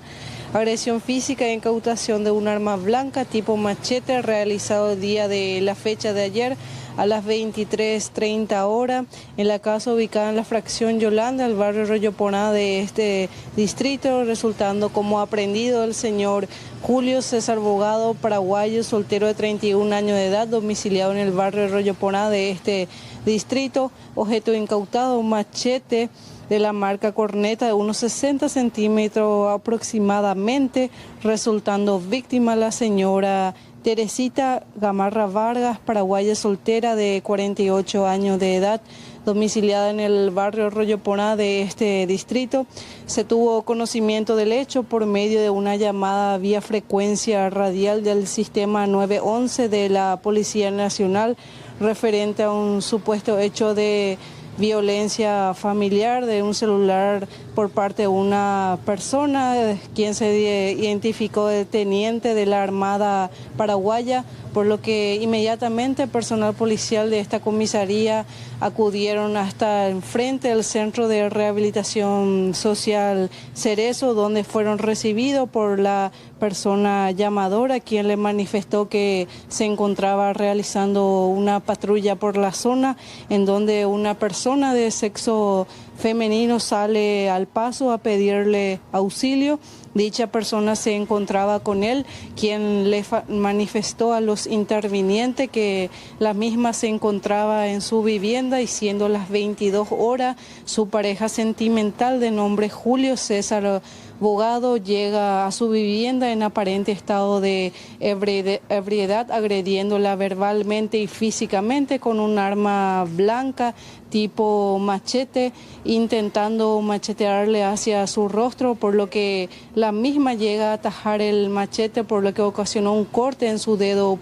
agresión física e incautación de un arma blanca tipo machete realizado el día de la fecha de ayer a las 23:30 horas en la casa ubicada en la fracción Yolanda, el barrio Arroyo Poná de este distrito, resultando como aprehendido el señor Julio César Bogado, paraguayo, soltero de 31 años de edad, domiciliado en el barrio Arroyo Poná de este distrito. Objeto incautado, un machete de la marca Corneta de unos 60 centímetros aproximadamente, resultando víctima la señora Teresita Gamarra Vargas, paraguaya soltera de 48 años de edad, domiciliada en el barrio Arroyo Porá de este distrito. Se tuvo conocimiento del hecho por medio de una llamada vía frecuencia radial del sistema 911 de la Policía Nacional referente a un supuesto hecho de violencia familiar de un celular por parte de una persona, quien se identificó de teniente de la Armada Paraguaya, por lo que inmediatamente personal policial de esta comisaría acudieron hasta enfrente del Centro de Rehabilitación Social Cerezo, donde fueron recibidos por la persona llamadora, quien le manifestó que se encontraba realizando una patrulla por la zona, en donde una persona de sexo femenino sale al paso a pedirle auxilio. Dicha persona se encontraba con él, quien le manifestó a los intervinientes que la misma se encontraba en su vivienda y siendo las 22 horas, su pareja sentimental de nombre Julio César Bogado llega a su vivienda en aparente estado de ebriedad, agrediéndola verbalmente y físicamente con un arma blanca tipo machete, intentando machetearle hacia su rostro, por lo que la misma llega a atajar el machete, por lo que ocasionó un corte en su dedo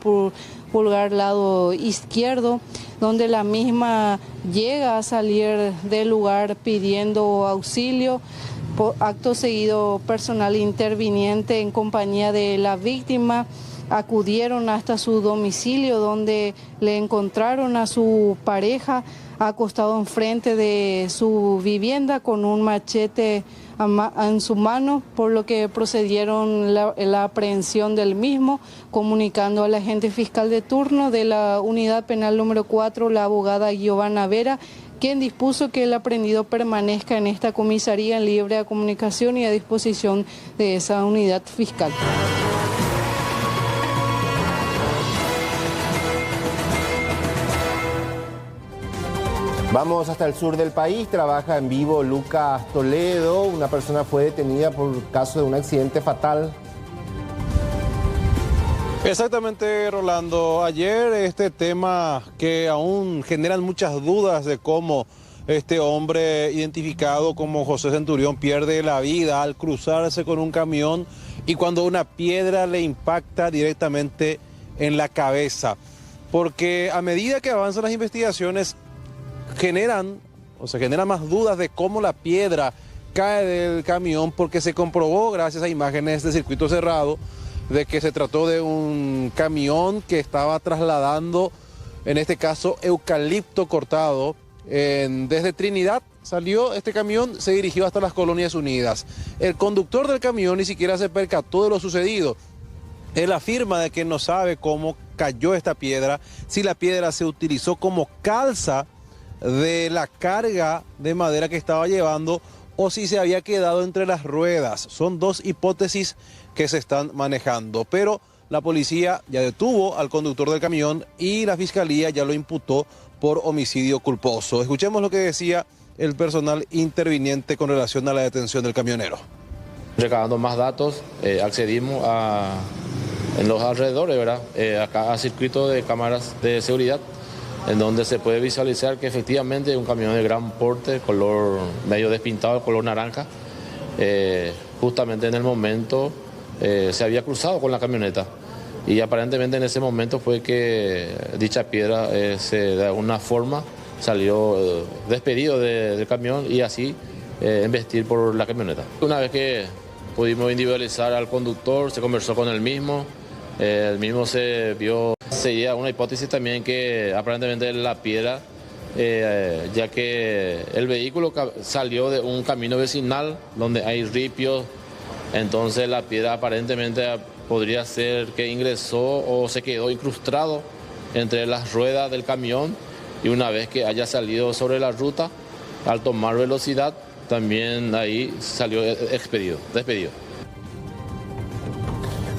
pulgar lado izquierdo, donde la misma llega a salir del lugar pidiendo auxilio. Acto seguido, personal interviniente en compañía de la víctima acudieron hasta su domicilio, donde le encontraron a su pareja acostado enfrente de su vivienda con un machete en su mano, por lo que procedieron la aprehensión del mismo, comunicando al agente fiscal de turno de la unidad penal número 4, la abogada Giovanna Vera, quien dispuso que el aprehendido permanezca en esta comisaría en libre comunicación y a disposición de esa unidad fiscal. Vamos hasta el sur del país. Trabaja en vivo Lucas Toledo. Una persona fue detenida por caso de un accidente fatal. Exactamente, Rolando. Ayer este tema que aún generan muchas dudas de cómo este hombre identificado como José Centurión pierde la vida al cruzarse con un camión y cuando una piedra le impacta directamente en la cabeza. Porque a medida que avanzan las investigaciones generan más dudas de cómo la piedra cae del camión, porque se comprobó gracias a imágenes de circuito cerrado de que se trató de un camión que estaba trasladando, en este caso, eucalipto cortado. Desde Trinidad salió este camión, se dirigió hasta las Colonias Unidas. El conductor del camión ni siquiera se percató de lo sucedido. Él afirma de que no sabe cómo cayó esta piedra, si la piedra se utilizó como calza de la carga de madera que estaba llevando o si se había quedado entre las ruedas. Son dos hipótesis que se están manejando, pero la policía ya detuvo al conductor del camión y la fiscalía ya lo imputó por homicidio culposo. Escuchemos lo que decía el personal interviniente con relación a la detención del camionero. Recabando más datos, accedimos en los alrededores, ¿verdad? Acá a circuito de cámaras de seguridad, en donde se puede visualizar que efectivamente un camión de gran porte, color medio despintado, color naranja, justamente en el momento se había cruzado con la camioneta y aparentemente en ese momento fue que dicha piedra de alguna forma salió despedido del camión y así embestir por la camioneta. Una vez que pudimos individualizar al conductor, se conversó con el mismo se vio, sería una hipótesis también que aparentemente la piedra, ya que el vehículo salió de un camino vecinal donde hay ripios, entonces la piedra aparentemente podría ser que ingresó o se quedó incrustado entre las ruedas del camión y una vez que haya salido sobre la ruta, al tomar velocidad, también ahí salió despedido.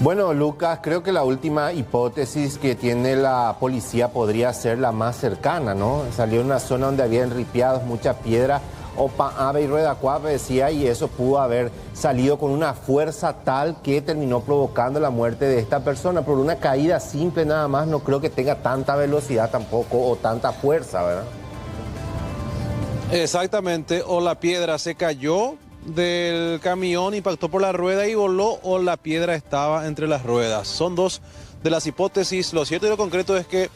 Bueno, Lucas, creo que la última hipótesis que tiene la policía podría ser la más cercana, ¿no? Salió en una zona donde había enripiados, mucha piedra, opa, ave y rueda cuave, decía, y eso pudo haber salido con una fuerza tal que terminó provocando la muerte de esta persona. Por una caída simple nada más, no creo que tenga tanta velocidad tampoco o tanta fuerza, ¿verdad? Exactamente, o la piedra se cayó del camión, impactó por la rueda y voló, o la piedra estaba entre las ruedas. Son dos de las hipótesis. Lo cierto y lo concreto es que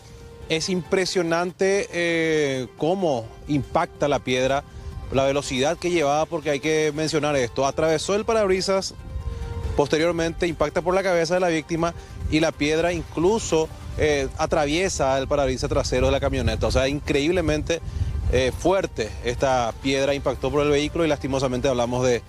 es impresionante cómo impacta la piedra, la velocidad que llevaba, porque hay que mencionar esto. Atravesó el parabrisas, posteriormente impacta por la cabeza de la víctima y la piedra incluso atraviesa el parabrisas trasero de la camioneta. O sea, increíblemente fuerte esta piedra impactó por el vehículo y lastimosamente hablamos de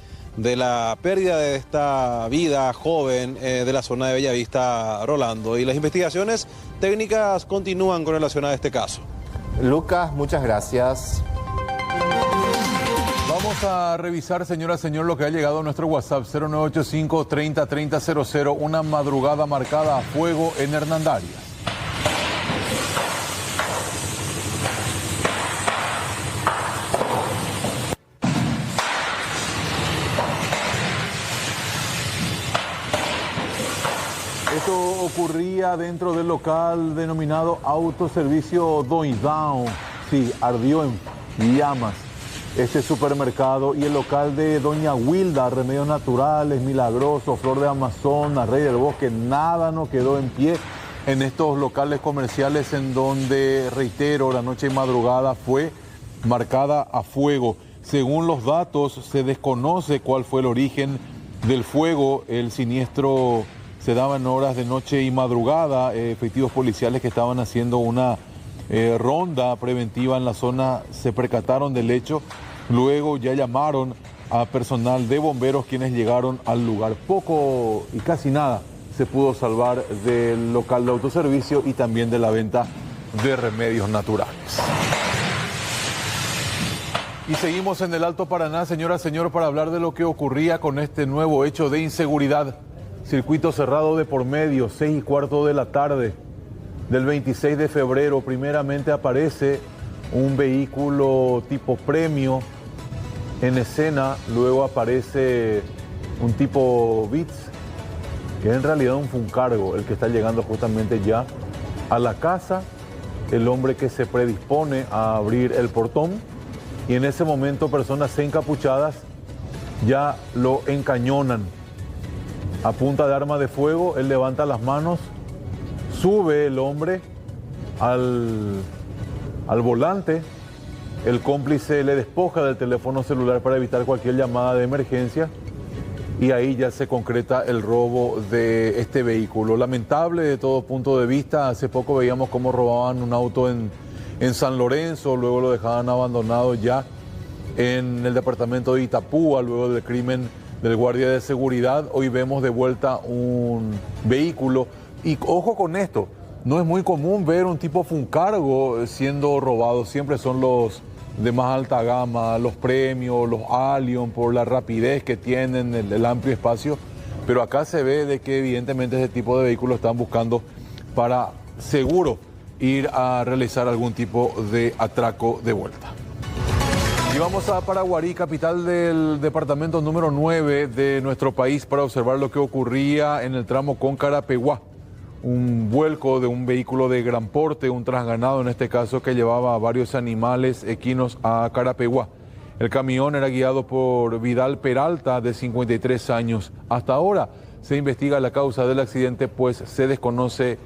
la pérdida de esta vida joven de la zona de Bellavista, Rolando. Y las investigaciones técnicas continúan con relación a este caso. Lucas, muchas gracias. Vamos a revisar, señora, señor, lo que ha llegado a nuestro WhatsApp 0985-303000, una madrugada marcada a fuego en Hernandarias. Esto ocurría dentro del local denominado Autoservicio Doidão. Sí, ardió en llamas este supermercado y el local de Doña Wilda, Remedios Naturales, Milagroso, Flor de Amazonas, Rey del Bosque. Nada no quedó en pie en estos locales comerciales en donde, reitero, la noche y madrugada fue marcada a fuego. Según los datos, se desconoce cuál fue el origen del fuego. El siniestro se daba en horas de noche y madrugada. Efectivos policiales que estaban haciendo una ronda preventiva en la zona se percataron del hecho. Luego ya llamaron a personal de bomberos quienes llegaron al lugar. Poco y casi nada se pudo salvar del local de autoservicio y también de la venta de remedios naturales. Y seguimos en el Alto Paraná, señora, señor, para hablar de lo que ocurría con este nuevo hecho de inseguridad. Circuito cerrado de por medio, 6:15 de la tarde del 26 de febrero. Primeramente aparece un vehículo tipo premio en escena, luego aparece un tipo Vitz, que es en realidad un Funcargo, el que está llegando justamente ya a la casa, el hombre que se predispone a abrir el portón, y en ese momento personas encapuchadas ya lo encañonan a punta de arma de fuego. Él levanta las manos, sube el hombre al volante, el cómplice le despoja del teléfono celular para evitar cualquier llamada de emergencia y ahí ya se concreta el robo de este vehículo. Lamentable de todo punto de vista. Hace poco veíamos cómo robaban un auto en San Lorenzo, luego lo dejaban abandonado ya en el departamento de Itapúa, luego del crimen del guardia de seguridad. Hoy vemos de vuelta un vehículo y ojo con esto, no es muy común ver un tipo Funcargo siendo robado, siempre son los de más alta gama, los premios, los Allion, por la rapidez que tienen, el amplio espacio, pero acá se ve de que evidentemente ese tipo de vehículos están buscando para seguro ir a realizar algún tipo de atraco de vuelta. Y vamos a Paraguarí, capital del departamento número 9 de nuestro país, para observar lo que ocurría en el tramo con Carapeguá. Un vuelco de un vehículo de gran porte, un transganado en este caso, que llevaba varios animales equinos a Carapeguá. El camión era guiado por Vidal Peralta, de 53 años. Hasta ahora se investiga la causa del accidente, pues se conoce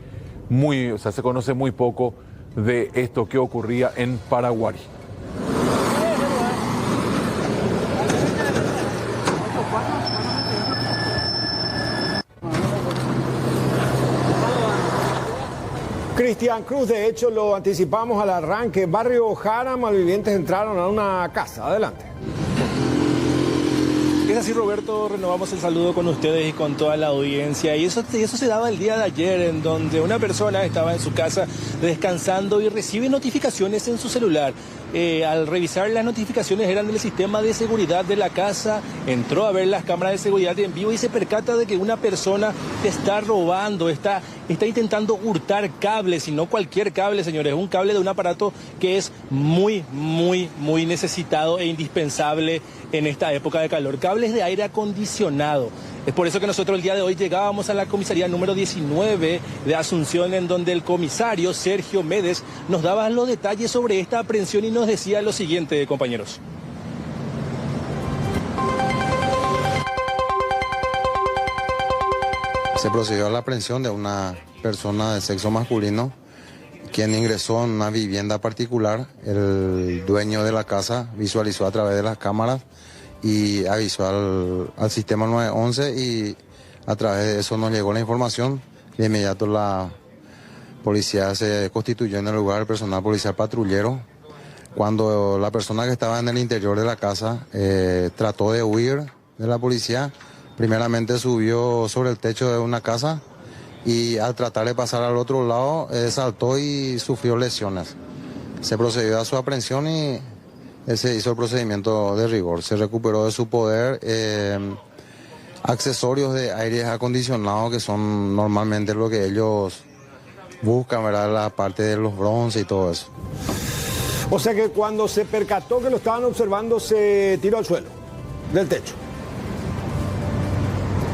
muy poco de esto que ocurría en Paraguarí. Cristian Cruz, de hecho lo anticipamos al arranque. Barrio Jara, malvivientes entraron a una casa. Adelante. Es así, Roberto, renovamos el saludo con ustedes y con toda la audiencia. Y eso se daba el día de ayer, en donde una persona estaba en su casa descansando y recibe notificaciones en su celular. Al revisar las notificaciones eran del sistema de seguridad de la casa, entró a ver las cámaras de seguridad en vivo y se percata de que una persona está robando, está intentando hurtar cables, y no cualquier cable, señores, un cable de un aparato que es muy necesitado e indispensable en esta época de calor. Cables de aire acondicionado. Es por eso que nosotros el día de hoy llegábamos a la comisaría número 19 de Asunción, en donde el comisario Sergio Méndez nos daba los detalles sobre esta aprehensión y nos decía lo siguiente, compañeros. Se procedió a la aprehensión de una persona de sexo masculino, quien ingresó en una vivienda particular. El dueño de la casa visualizó a través de las cámaras y avisó al sistema 911, y a través de eso nos llegó la información. De inmediato la policía se constituyó en el lugar, el personal policial patrullero. Cuando la persona que estaba en el interior de la casa trató de huir de la policía, primeramente subió sobre el techo de una casa y al tratar de pasar al otro lado saltó y sufrió lesiones. Se procedió a su aprehensión y se hizo el procedimiento de rigor. Se recuperó de su poder accesorios de aire acondicionado, que son normalmente lo que ellos buscan, ¿verdad? La parte de los bronces y todo eso. O sea que cuando se percató que lo estaban observando, se tiró al suelo del techo.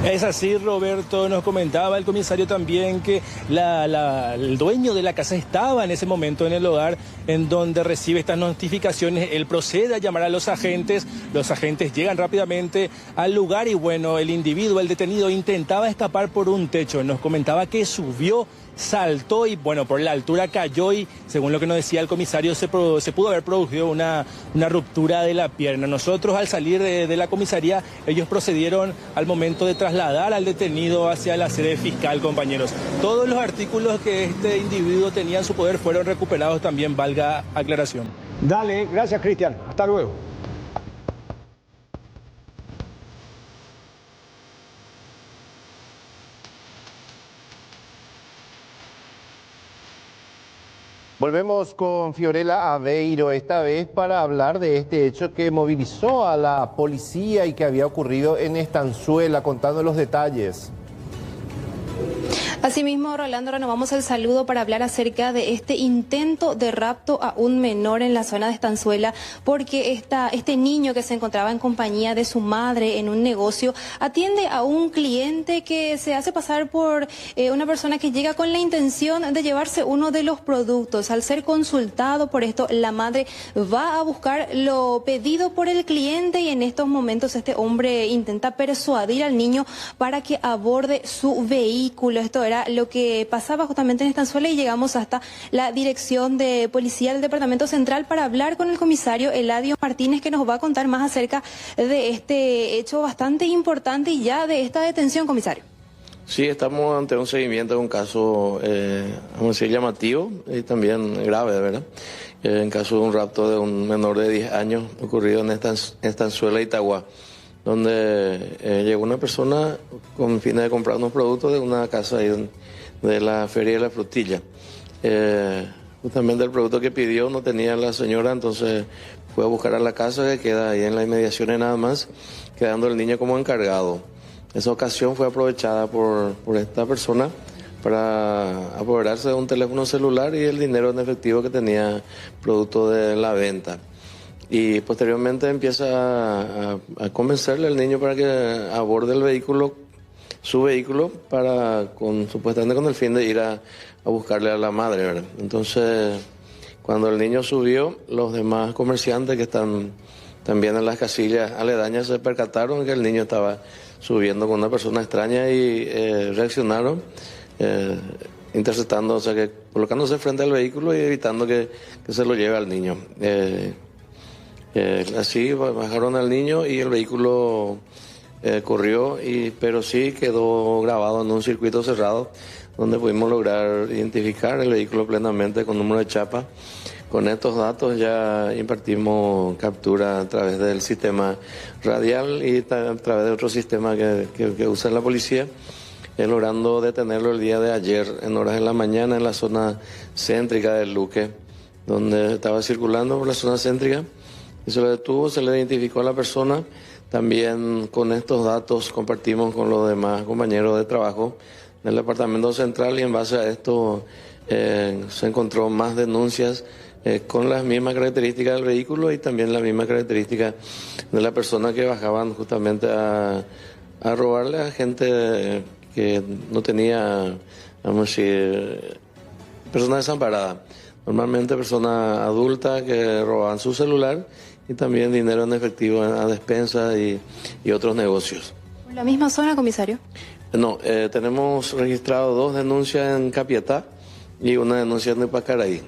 Es así, Roberto. Nos comentaba el comisario también que el dueño de la casa estaba en ese momento en el hogar en donde recibe estas notificaciones. Él procede a llamar a los agentes llegan rápidamente al lugar y bueno, el individuo, el detenido, intentaba escapar por un techo. Nos comentaba que subió, saltó y bueno, por la altura cayó y según lo que nos decía el comisario se pudo haber producido una ruptura de la pierna. Nosotros al salir de la comisaría, ellos procedieron al momento de trasladar al detenido hacia la sede fiscal, compañeros. Todos los artículos que este individuo tenía en su poder fueron recuperados también, valga aclaración. Dale, gracias Cristian, hasta luego. Volvemos con Fiorella Aveiro, esta vez para hablar de este hecho que movilizó a la policía y que había ocurrido en Estanzuela, contando los detalles. Asimismo, Rolando, renovamos el saludo para hablar acerca de este intento de rapto a un menor en la zona de Estanzuela, porque este niño que se encontraba en compañía de su madre en un negocio atiende a un cliente que se hace pasar por una persona que llega con la intención de llevarse uno de los productos. Al ser consultado por esto, la madre va a buscar lo pedido por el cliente y en estos momentos este hombre intenta persuadir al niño para que aborde su vehículo. Esto era lo que pasaba justamente en Estanzuela y llegamos hasta la dirección de policía del Departamento Central para hablar con el comisario Eladio Martínez, que nos va a contar más acerca de este hecho bastante importante y ya de esta detención, comisario. Sí, estamos ante un seguimiento de un caso, vamos a decir, llamativo y también grave, ¿verdad? En caso de un rapto de un menor de 10 años ocurrido en Estanzuela, Itagua, donde llegó una persona con fines de comprar unos productos de una casa ahí de la Feria de la Frutilla. Justamente el producto que pidió no tenía la señora, entonces fue a buscar a la casa que queda ahí en las inmediaciones nada más, quedando el niño como encargado. Esa ocasión fue aprovechada por esta persona para apoderarse de un teléfono celular y el dinero en efectivo que tenía producto de la venta. Y posteriormente empieza a convencerle al niño para que aborde el vehículo, su vehículo, supuestamente con el fin de ir a buscarle a la madre, ¿verdad? Entonces, cuando el niño subió, los demás comerciantes que están también en las casillas aledañas se percataron que el niño estaba subiendo con una persona extraña y reaccionaron, interceptando, o sea, que colocándose frente al vehículo y evitando que se lo lleve al niño. Así bajaron al niño y el vehículo corrió, pero sí quedó grabado en un circuito cerrado donde pudimos lograr identificar el vehículo plenamente con número de chapa. Con estos datos ya impartimos captura a través del sistema radial y a través de otro sistema que usa la policía, logrando detenerlo el día de ayer en horas de la mañana en la zona céntrica del Luque, donde estaba circulando por la zona céntrica. Y se lo detuvo, se le identificó a la persona. También con estos datos compartimos con los demás compañeros de trabajo del Departamento Central y en base a esto se encontró más denuncias con las mismas características del vehículo y también las mismas características de la persona que bajaban justamente a robarle a gente que no tenía, vamos a decir, personas desamparadas. Normalmente personas adultas que robaban su celular y también dinero en efectivo a despensa y otros negocios. ¿Por la misma zona, comisario? No, tenemos registrado 2 denuncias en Capiatá y una denuncia en Ipacaraí.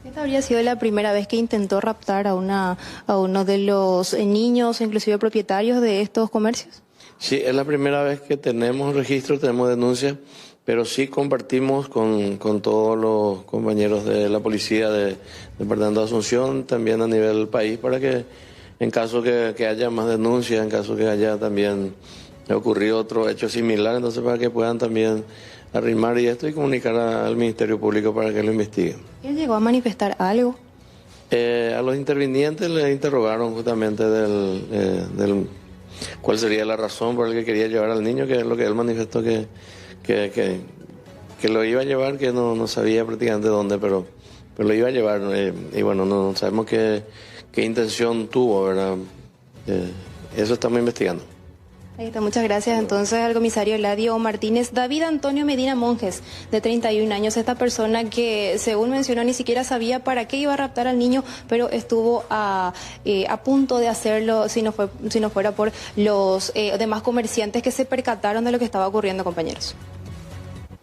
¿Esta habría sido la primera vez que intentó raptar a uno de los niños, inclusive propietarios de estos comercios? Sí, es la primera vez que tenemos registro, tenemos denuncias, pero sí compartimos con todos los compañeros de la policía del Departamento de Asunción, también a nivel país, para que en caso que haya más denuncias, en caso que haya también ocurrido otro hecho similar, entonces para que puedan también arrimar y esto y comunicar al Ministerio Público para que lo investigue. ¿Él llegó a manifestar algo? A los intervinientes les interrogaron justamente del cuál sería la razón por la que quería llevar al niño, que es lo que él manifestó que lo iba a llevar, que no sabía prácticamente dónde, pero lo iba a llevar. Y bueno, no sabemos qué intención tuvo, ¿verdad? Eso estamos investigando. Ahí está, muchas gracias entonces al comisario Eladio Martínez. David Antonio Medina Monjes, de 31 años, esta persona que según mencionó ni siquiera sabía para qué iba a raptar al niño, pero estuvo a punto de hacerlo si no fuera por los demás comerciantes que se percataron de lo que estaba ocurriendo, compañeros.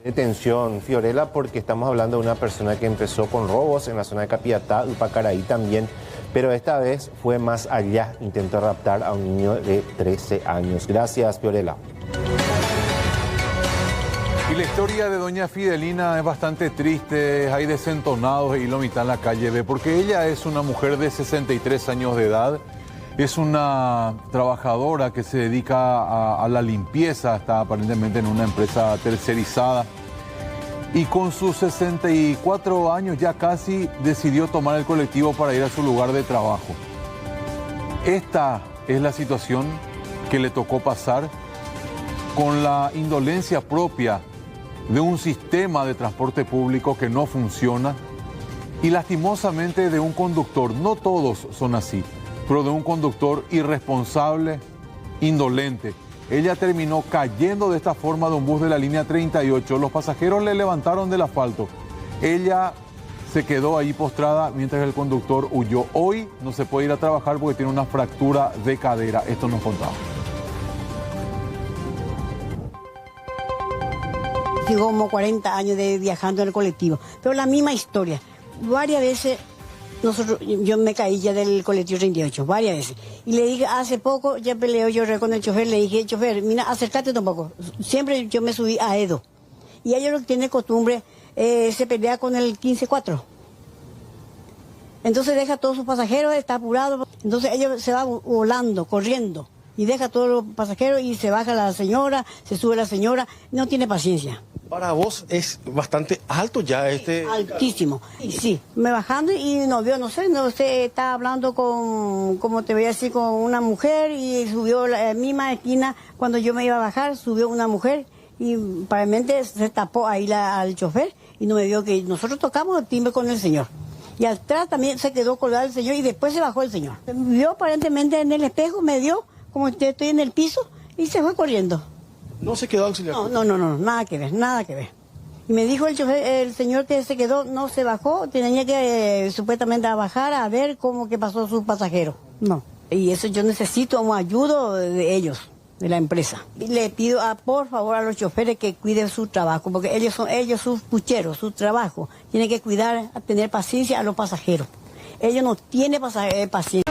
Detención, Fiorella, porque estamos hablando de una persona que empezó con robos en la zona de Capiatá, Ipacaraí también, pero esta vez fue más allá, intentó raptar a un niño de 13 años. Gracias, Fiorella. Y la historia de doña Fidelina es bastante triste, hay desentonados y lo mitad en la calle B, porque ella es una mujer de 63 años de edad, es una trabajadora que se dedica a la limpieza, está aparentemente en una empresa tercerizada. Y con sus 64 años ya casi decidió tomar el colectivo para ir a su lugar de trabajo. Esta es la situación que le tocó pasar con la indolencia propia de un sistema de transporte público que no funciona y lastimosamente de un conductor, no todos son así, pero de un conductor irresponsable, indolente. Ella terminó cayendo de esta forma de un bus de la línea 38. Los pasajeros le levantaron del asfalto. Ella se quedó ahí postrada mientras el conductor huyó. Hoy no se puede ir a trabajar porque tiene una fractura de cadera. Esto nos contaba. Tengo como 40 años de viajando en el colectivo, pero la misma historia. Varias veces yo me caí ya del colectivo 38, varias veces. Y le dije, hace poco, ya peleó yo con el chofer, le dije, chofer, mira, acércate tampoco. Siempre yo me subí a Edo. Y ellos lo que tienen costumbre, se pelea con el 15-4. Entonces deja a todos sus pasajeros, está apurado. Entonces ellos se va volando, corriendo. Y deja a todos los pasajeros y se baja la señora, se sube la señora, no tiene paciencia. Para vos es bastante alto ya este... Altísimo. Y sí, me bajando y no vio, no sé, estaba hablando con, como te veía así, con una mujer y subió la misma esquina, cuando yo me iba a bajar, subió una mujer y probablemente se tapó ahí al chofer y no me vio que nosotros tocamos el timbre con el señor. Y atrás también se quedó colgado el señor y después se bajó el señor. Me vio aparentemente en el espejo, me dio, como estoy en el piso, y se fue corriendo. ¿No se quedó auxiliar? No, nada que ver, nada que ver. Y me dijo el chofer, el señor que se quedó, no se bajó, tenía que supuestamente bajar a ver cómo que pasó su pasajero. No. Y eso yo necesito una ayuda de ellos, de la empresa. Y le pido por favor a los choferes que cuiden su trabajo, porque ellos son sus pucheros, su trabajo. Tienen que cuidar, tener paciencia a los pasajeros. Ellos no tienen paciencia.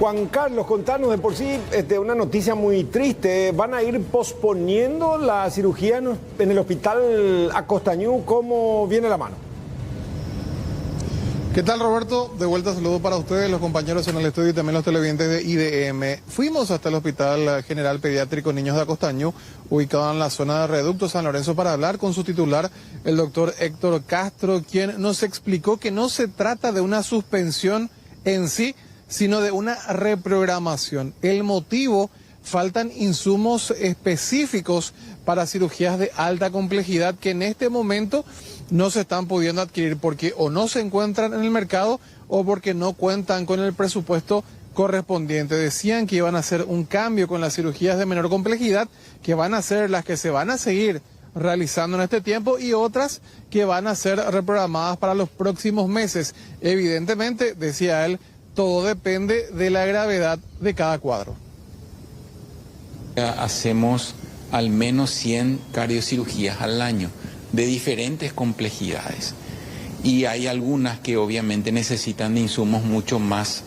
Juan Carlos, contanos, de por sí una noticia muy triste. ¿Van a ir posponiendo la cirugía en el hospital Acostañú? ¿Cómo viene la mano? ¿Qué tal, Roberto? De vuelta, saludo para ustedes, los compañeros en el estudio y también los televidentes de IDM. Fuimos hasta el Hospital General Pediátrico Niños de Acostañú, ubicado en la zona de Reducto San Lorenzo, para hablar con su titular, el doctor Héctor Castro, quien nos explicó que no se trata de una suspensión en sí, sino de una reprogramación. El motivo faltan insumos específicos para cirugías de alta complejidad que en este momento no se están pudiendo adquirir porque o no se encuentran en el mercado o porque no cuentan con el presupuesto correspondiente. Decían que iban a hacer un cambio con las cirugías de menor complejidad, que van a ser las que se van a seguir realizando en este tiempo y otras que van a ser reprogramadas para los próximos meses. Evidentemente, decía él, todo depende de la gravedad de cada cuadro. Hacemos al menos 100 cardiocirugías al año de diferentes complejidades y hay algunas que obviamente necesitan de insumos mucho más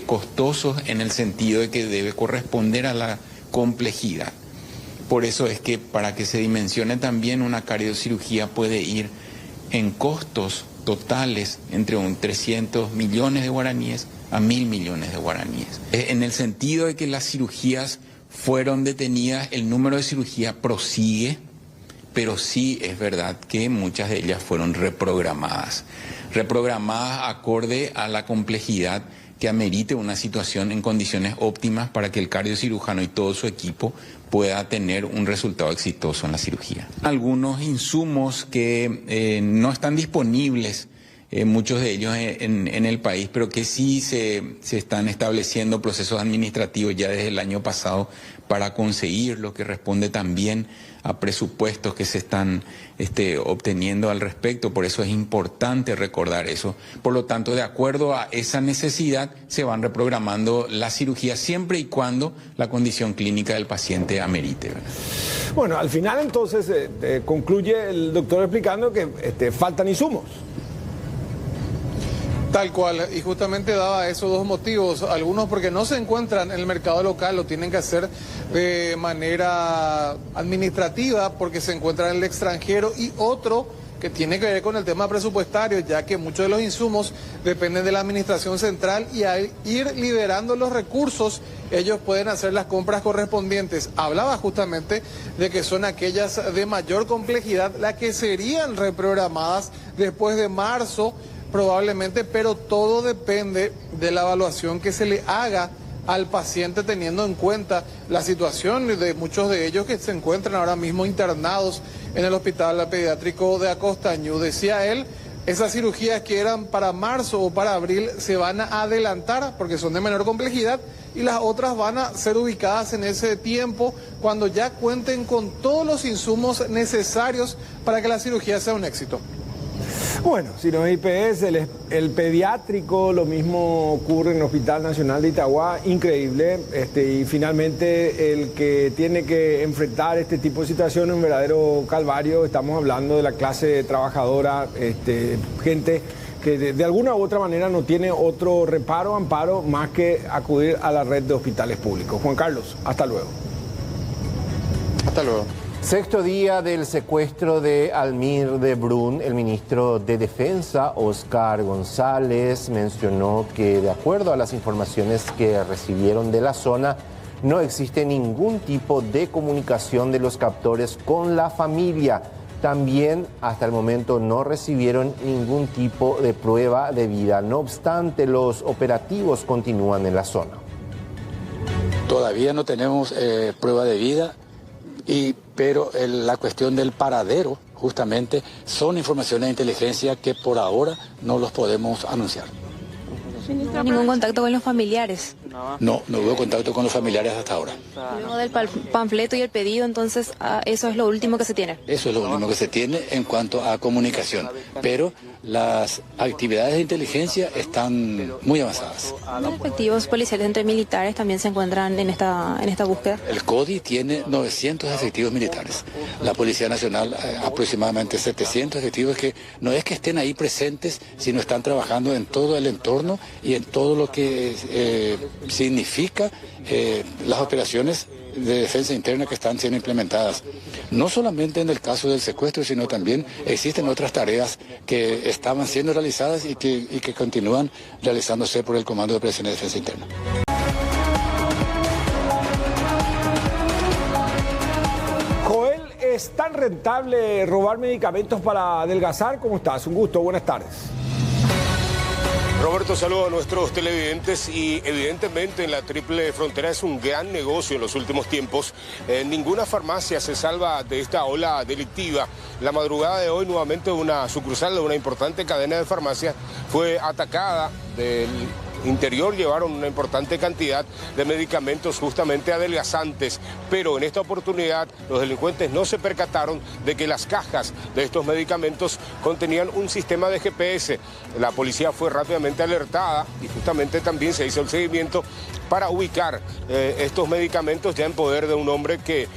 costosos en el sentido de que debe corresponder a la complejidad. Por eso es que para que se dimensione también una cardiocirugía puede ir en costos totales entre 300 millones de guaraníes a 1.000 millones de guaraníes. En el sentido de que las cirugías fueron detenidas, el número de cirugías prosigue, pero sí es verdad que muchas de ellas fueron reprogramadas acorde a la complejidad que amerite una situación en condiciones óptimas para que el cardiocirujano y todo su equipo pueda tener un resultado exitoso en la cirugía. Algunos insumos que no están disponibles, muchos de ellos en el país, pero que sí se están estableciendo procesos administrativos ya desde el año pasado para conseguir, lo que responde también a presupuestos que se están obteniendo al respecto. Por eso es importante recordar eso. Por lo tanto, de acuerdo a esa necesidad, se van reprogramando las cirugías siempre y cuando la condición clínica del paciente amerite, ¿verdad? Bueno, al final entonces concluye el doctor explicando que faltan insumos. Tal cual, y justamente daba esos dos motivos, algunos porque no se encuentran en el mercado local, lo tienen que hacer de manera administrativa porque se encuentran en el extranjero, y otro que tiene que ver con el tema presupuestario, ya que muchos de los insumos dependen de la administración central y al ir liberando los recursos, ellos pueden hacer las compras correspondientes. Hablaba justamente de que son aquellas de mayor complejidad las que serían reprogramadas después de marzo, probablemente, pero todo depende de la evaluación que se le haga al paciente teniendo en cuenta la situación de muchos de ellos que se encuentran ahora mismo internados en el hospital pediátrico de Acostañú. Decía él, esas cirugías que eran para marzo o para abril se van a adelantar porque son de menor complejidad y las otras van a ser ubicadas en ese tiempo cuando ya cuenten con todos los insumos necesarios para que la cirugía sea un éxito. Bueno, si no es IPS, el pediátrico, lo mismo ocurre en el Hospital Nacional de Itagua, increíble, y finalmente el que tiene que enfrentar este tipo de situación es un verdadero calvario. Estamos hablando de la clase trabajadora, gente que de alguna u otra manera no tiene otro reparo o amparo más que acudir a la red de hospitales públicos. Juan Carlos, hasta luego. Hasta luego. Sexto día del secuestro de Almir de Brun. El ministro de Defensa, Oscar González, mencionó que de acuerdo a las informaciones que recibieron de la zona, no existe ningún tipo de comunicación de los captores con la familia. También hasta el momento no recibieron ningún tipo de prueba de vida. No obstante, los operativos continúan en la zona. Todavía no tenemos prueba de vida. Pero la cuestión del paradero, justamente, son informaciones de inteligencia que por ahora no los podemos anunciar. ¿No hay ningún contacto con los familiares? No hubo contacto con los familiares hasta ahora. Luego del panfleto y el pedido, entonces, eso es lo último que se tiene. Eso es lo último que se tiene en cuanto a comunicación. Pero las actividades de inteligencia están muy avanzadas. ¿Los efectivos policiales entre militares también se encuentran en esta búsqueda? El CODI tiene 900 efectivos militares. La Policía Nacional aproximadamente 700 efectivos que no es que estén ahí presentes, sino están trabajando en todo el entorno y en todo lo que significa las operaciones de defensa interna que están siendo implementadas. No solamente en el caso del secuestro, sino también existen otras tareas que estaban siendo realizadas y que continúan realizándose por el Comando de Operaciones de Defensa Interna. Joel, ¿es tan rentable robar medicamentos para adelgazar? ¿Cómo estás? Un gusto, buenas tardes. Roberto, saludo a nuestros televidentes y evidentemente en la triple frontera es un gran negocio en los últimos tiempos. Ninguna farmacia se salva de esta ola delictiva. La madrugada de hoy nuevamente una sucursal de una importante cadena de farmacias fue atacada. Del interior llevaron una importante cantidad de medicamentos justamente adelgazantes, pero en esta oportunidad los delincuentes no se percataron de que las cajas de estos medicamentos contenían un sistema de GPS. La policía fue rápidamente alertada y justamente también se hizo el seguimiento para ubicar estos medicamentos ya en poder de un hombre que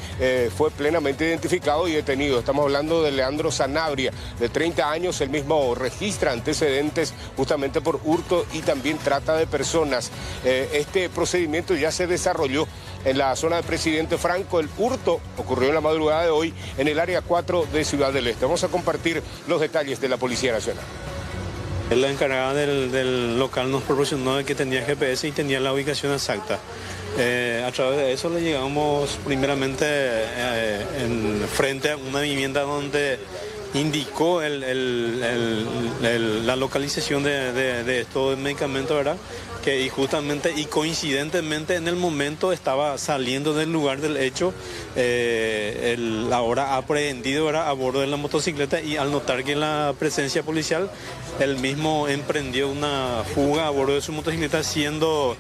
fue plenamente identificado y detenido. Estamos hablando de Leandro Sanabria, de 30 años, el mismo registra antecedentes justamente por hurto y también trata de personas. Este procedimiento ya se desarrolló en la zona de Presidente Franco. El hurto ocurrió en la madrugada de hoy en el área 4 de Ciudad del Este. Vamos a compartir los detalles de la Policía Nacional. La encargada del local nos proporcionó de que tenía GPS y tenía la ubicación exacta. A través de eso le llegamos primeramente frente a una vivienda donde indicó la localización de estos medicamentos, ¿verdad? Y justamente y coincidentemente en el momento estaba saliendo del lugar del hecho el ahora aprehendido, ¿verdad?, a bordo de la motocicleta, y al notar que la presencia policial, él mismo emprendió una fuga a bordo de su motocicleta, siendo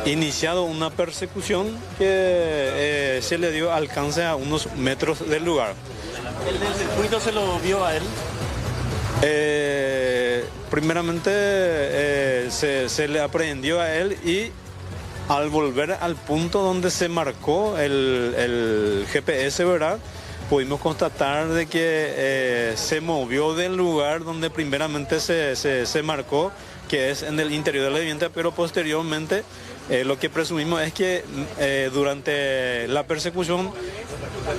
iniciado una persecución que se le dio alcance a unos metros del lugar. ¿El del circuito se lo vio a él? Primeramente se le aprehendió a él, y al volver al punto donde se marcó el GPS, ¿verdad?, pudimos constatar de que se movió del lugar donde primeramente se marcó, que es en el interior de la vivienda, pero posteriormente lo que presumimos es que durante la persecución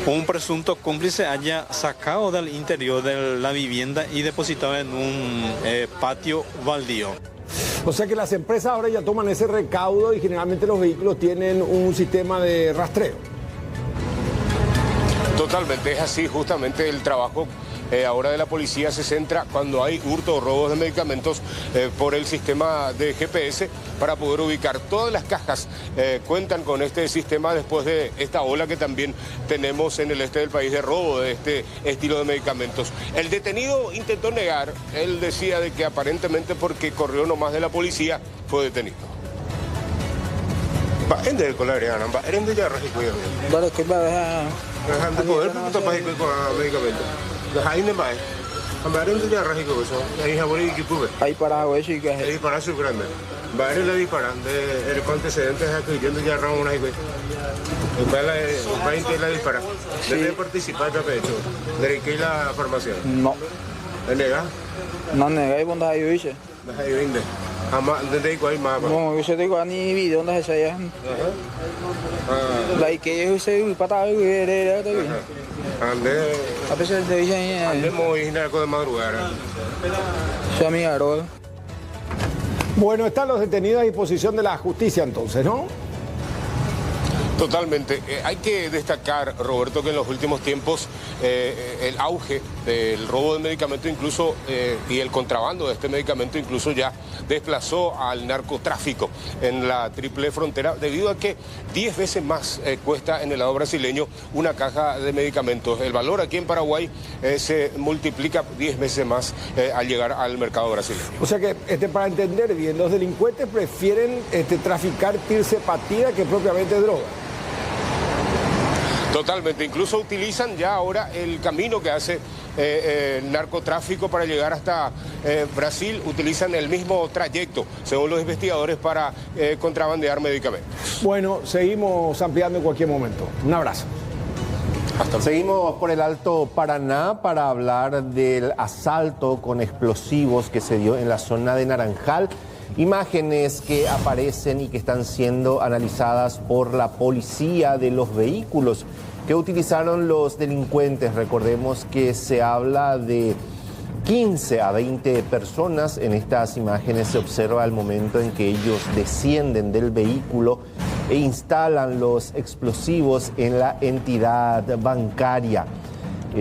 un presunto cómplice haya sacado del interior de la vivienda y depositado en un patio baldío. O sea que las empresas ahora ya toman ese recaudo y generalmente los vehículos tienen un sistema de rastreo. Totalmente, es así. Justamente el trabajo ahora de la policía se centra cuando hay hurto o robos de medicamentos por el sistema de GPS para poder ubicar. Todas las cajas cuentan con este sistema después de esta ola que también tenemos en el este del país de robo de este estilo de medicamentos. El detenido intentó negar, él decía de que aparentemente porque corrió nomás de la policía fue detenido. Ahí para eso y que ahí para su grande. Varios le disparan de el antecedentes aquí yendo ya round una güey. Va a la dispara. Debe participar de hecho. ¿De qué la farmacia? No. ¿Le nega? No nega y bond ahí dice. Ahí vende. Jamás de igual más. No, yo sé de igual ni video donde se allá. La que yo sé para ver ande a veces te dicen andemos y narco de madrugada. Se amigaron. Bueno, están los detenidos a disposición de la justicia entonces, ¿no? Totalmente. Hay que destacar, Roberto, que en los últimos tiempos el auge del robo de medicamentos incluso y el contrabando de este medicamento incluso ya desplazó al narcotráfico en la triple frontera, debido a que 10 veces más cuesta en el lado brasileño una caja de medicamentos. El valor aquí en Paraguay se multiplica 10 veces más al llegar al mercado brasileño. O sea que, para entender bien, los delincuentes prefieren traficar tirsepatida que propiamente droga. Totalmente, incluso utilizan ya ahora el camino que hace el narcotráfico para llegar hasta Brasil, utilizan el mismo trayecto, según los investigadores, para contrabandear medicamentos. Bueno, seguimos ampliando en cualquier momento. Un abrazo. Seguimos por el Alto Paraná para hablar del asalto con explosivos que se dio en la zona de Naranjal. Imágenes que aparecen y que están siendo analizadas por la policía de los vehículos que utilizaron los delincuentes. Recordemos que se habla de 15 a 20 personas. En estas imágenes se observa el momento en que ellos descienden del vehículo e instalan los explosivos en la entidad bancaria.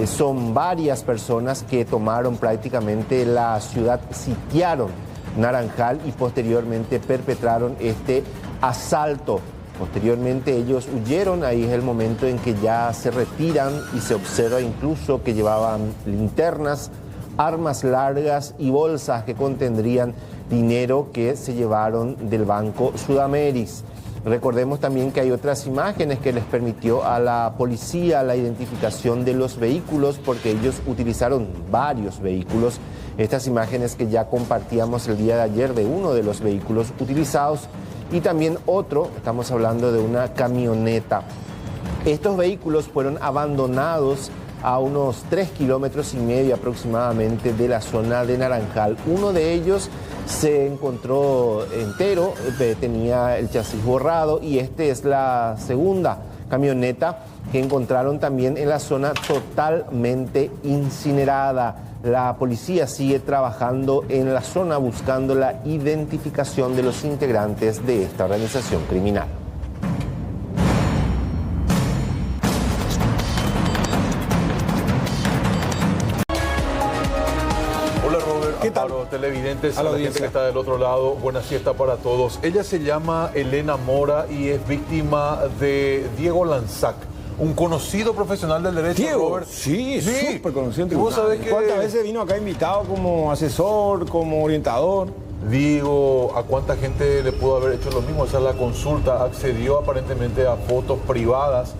Son varias personas que tomaron prácticamente la ciudad, sitiaron Naranjal y posteriormente perpetraron este asalto. Posteriormente ellos huyeron, ahí es el momento en que ya se retiran y se observa incluso que llevaban linternas, armas largas y bolsas que contendrían dinero que se llevaron del Banco Sudameris. Recordemos también que hay otras imágenes que les permitió a la policía la identificación de los vehículos, porque ellos utilizaron varios vehículos. Estas imágenes que ya compartíamos el día de ayer de uno de los vehículos utilizados y también otro, estamos hablando de una camioneta. Estos vehículos fueron abandonados a unos 3,5 kilómetros aproximadamente de la zona de Naranjal. Uno de ellos se encontró entero, tenía el chasis borrado, y este es la segunda camioneta que encontraron también en la zona totalmente incinerada. La policía sigue trabajando en la zona buscando la identificación de los integrantes de esta organización criminal. ¿Qué tal? Televidentes, a la gente que está del otro lado, buena siesta para todos. Ella se llama Elena Mora y es víctima de Diego Lanzac, un conocido profesional del derecho. Diego, Robert. sí, súper conocido en ¿Vos sabés tribunales. ¿Cuántas veces vino acá invitado como asesor, como orientador? Digo, ¿a cuánta gente le pudo haber hecho lo mismo? Esa es la consulta. Accedió aparentemente a fotos privadas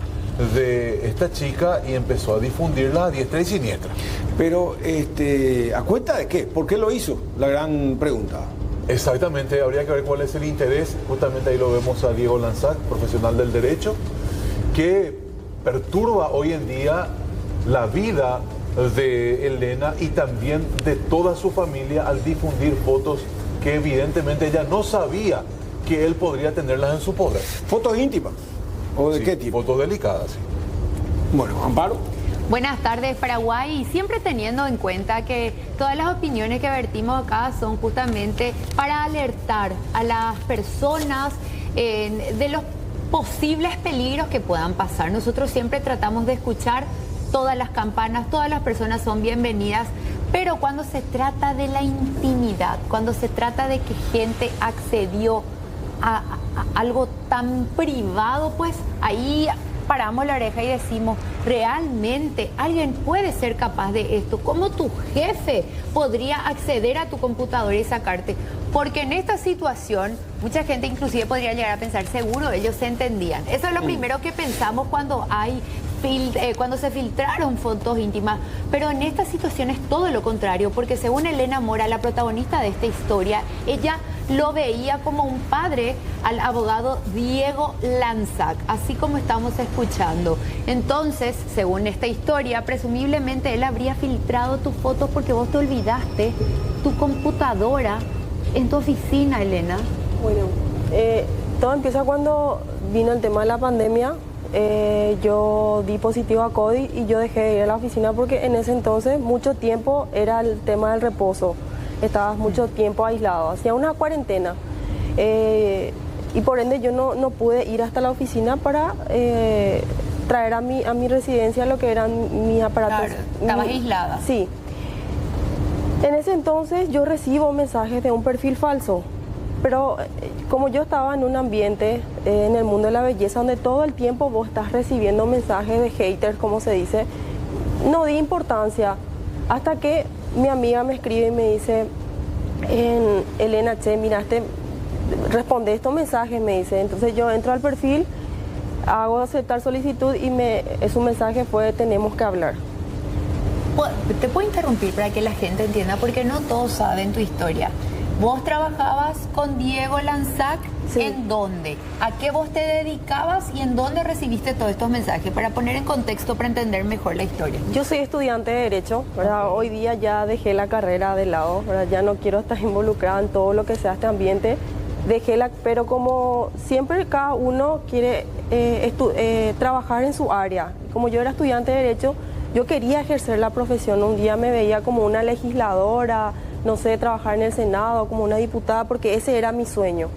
de esta chica y empezó a difundirla a diestra y siniestra. Pero, ¿a cuenta de qué? ¿Por qué lo hizo? La gran pregunta. Exactamente, habría que ver cuál es el interés. Justamente ahí lo vemos a Diego Lanzac, profesional del derecho, que perturba hoy en día la vida de Elena y también de toda su familia al difundir fotos que evidentemente ella no sabía que él podría tenerlas en su poder. ¿Fotos íntimas? ¿O de qué tipo? Fotos delicadas, sí. Bueno, Amparo. Buenas tardes, Paraguay. Y siempre teniendo en cuenta que todas las opiniones que vertimos acá son justamente para alertar a las personas de los posibles peligros que puedan pasar. Nosotros siempre tratamos de escuchar todas las campanas, todas las personas son bienvenidas, pero cuando se trata de la intimidad, cuando se trata de que gente accedió a algo tan privado, pues ahí paramos la oreja y decimos, ¿realmente alguien puede ser capaz de esto? ¿Cómo tu jefe podría acceder a tu computadora y sacarte? Porque en esta situación, mucha gente inclusive podría llegar a pensar, seguro ellos se entendían. Eso es lo primero que pensamos cuando cuando se filtraron fotos íntimas, pero en esta situación es todo lo contrario, porque según Elena Mora, la protagonista de esta historia, ella lo veía como un padre al abogado Diego Lanzac, así como estamos escuchando. Entonces, según esta historia, presumiblemente él habría filtrado tus fotos porque vos te olvidaste tu computadora en tu oficina, Elena. Bueno, todo empieza cuando vino el tema de la pandemia. Yo di positivo a COVID y yo dejé de ir a la oficina porque en ese entonces mucho tiempo era el tema del reposo. Estabas mucho tiempo aislado, hacía una cuarentena y por ende yo no pude ir hasta la oficina para traer a mi residencia lo que eran mis aparatos. Claro, estabas aislada. Sí. En ese entonces yo recibo mensajes de un perfil falso. Pero como yo estaba en un ambiente, en el mundo de la belleza, donde todo el tiempo vos estás recibiendo mensajes de haters, como se dice, no di importancia. Hasta que mi amiga me escribe y me dice, Elena, che, miraste, responde estos mensajes, me dice. Entonces yo entro al perfil, hago aceptar solicitud y su mensaje fue, tenemos que hablar. Te puedo interrumpir para que la gente entienda, porque no todos saben tu historia. ¿Vos trabajabas con Diego Lanzac? Sí. ¿En dónde? ¿A qué vos te dedicabas y en dónde recibiste todos estos mensajes? Para poner en contexto, para entender mejor la historia. Yo soy estudiante de Derecho, ¿verdad? Okay. Hoy día ya dejé la carrera de lado, ¿verdad? Ya no quiero estar involucrada en todo lo que sea este ambiente. Pero como siempre cada uno quiere trabajar en su área. Como yo era estudiante de Derecho, yo quería ejercer la profesión. Un día me veía como una legisladora, no sé, trabajar en el Senado como una diputada, porque ese era mi sueño.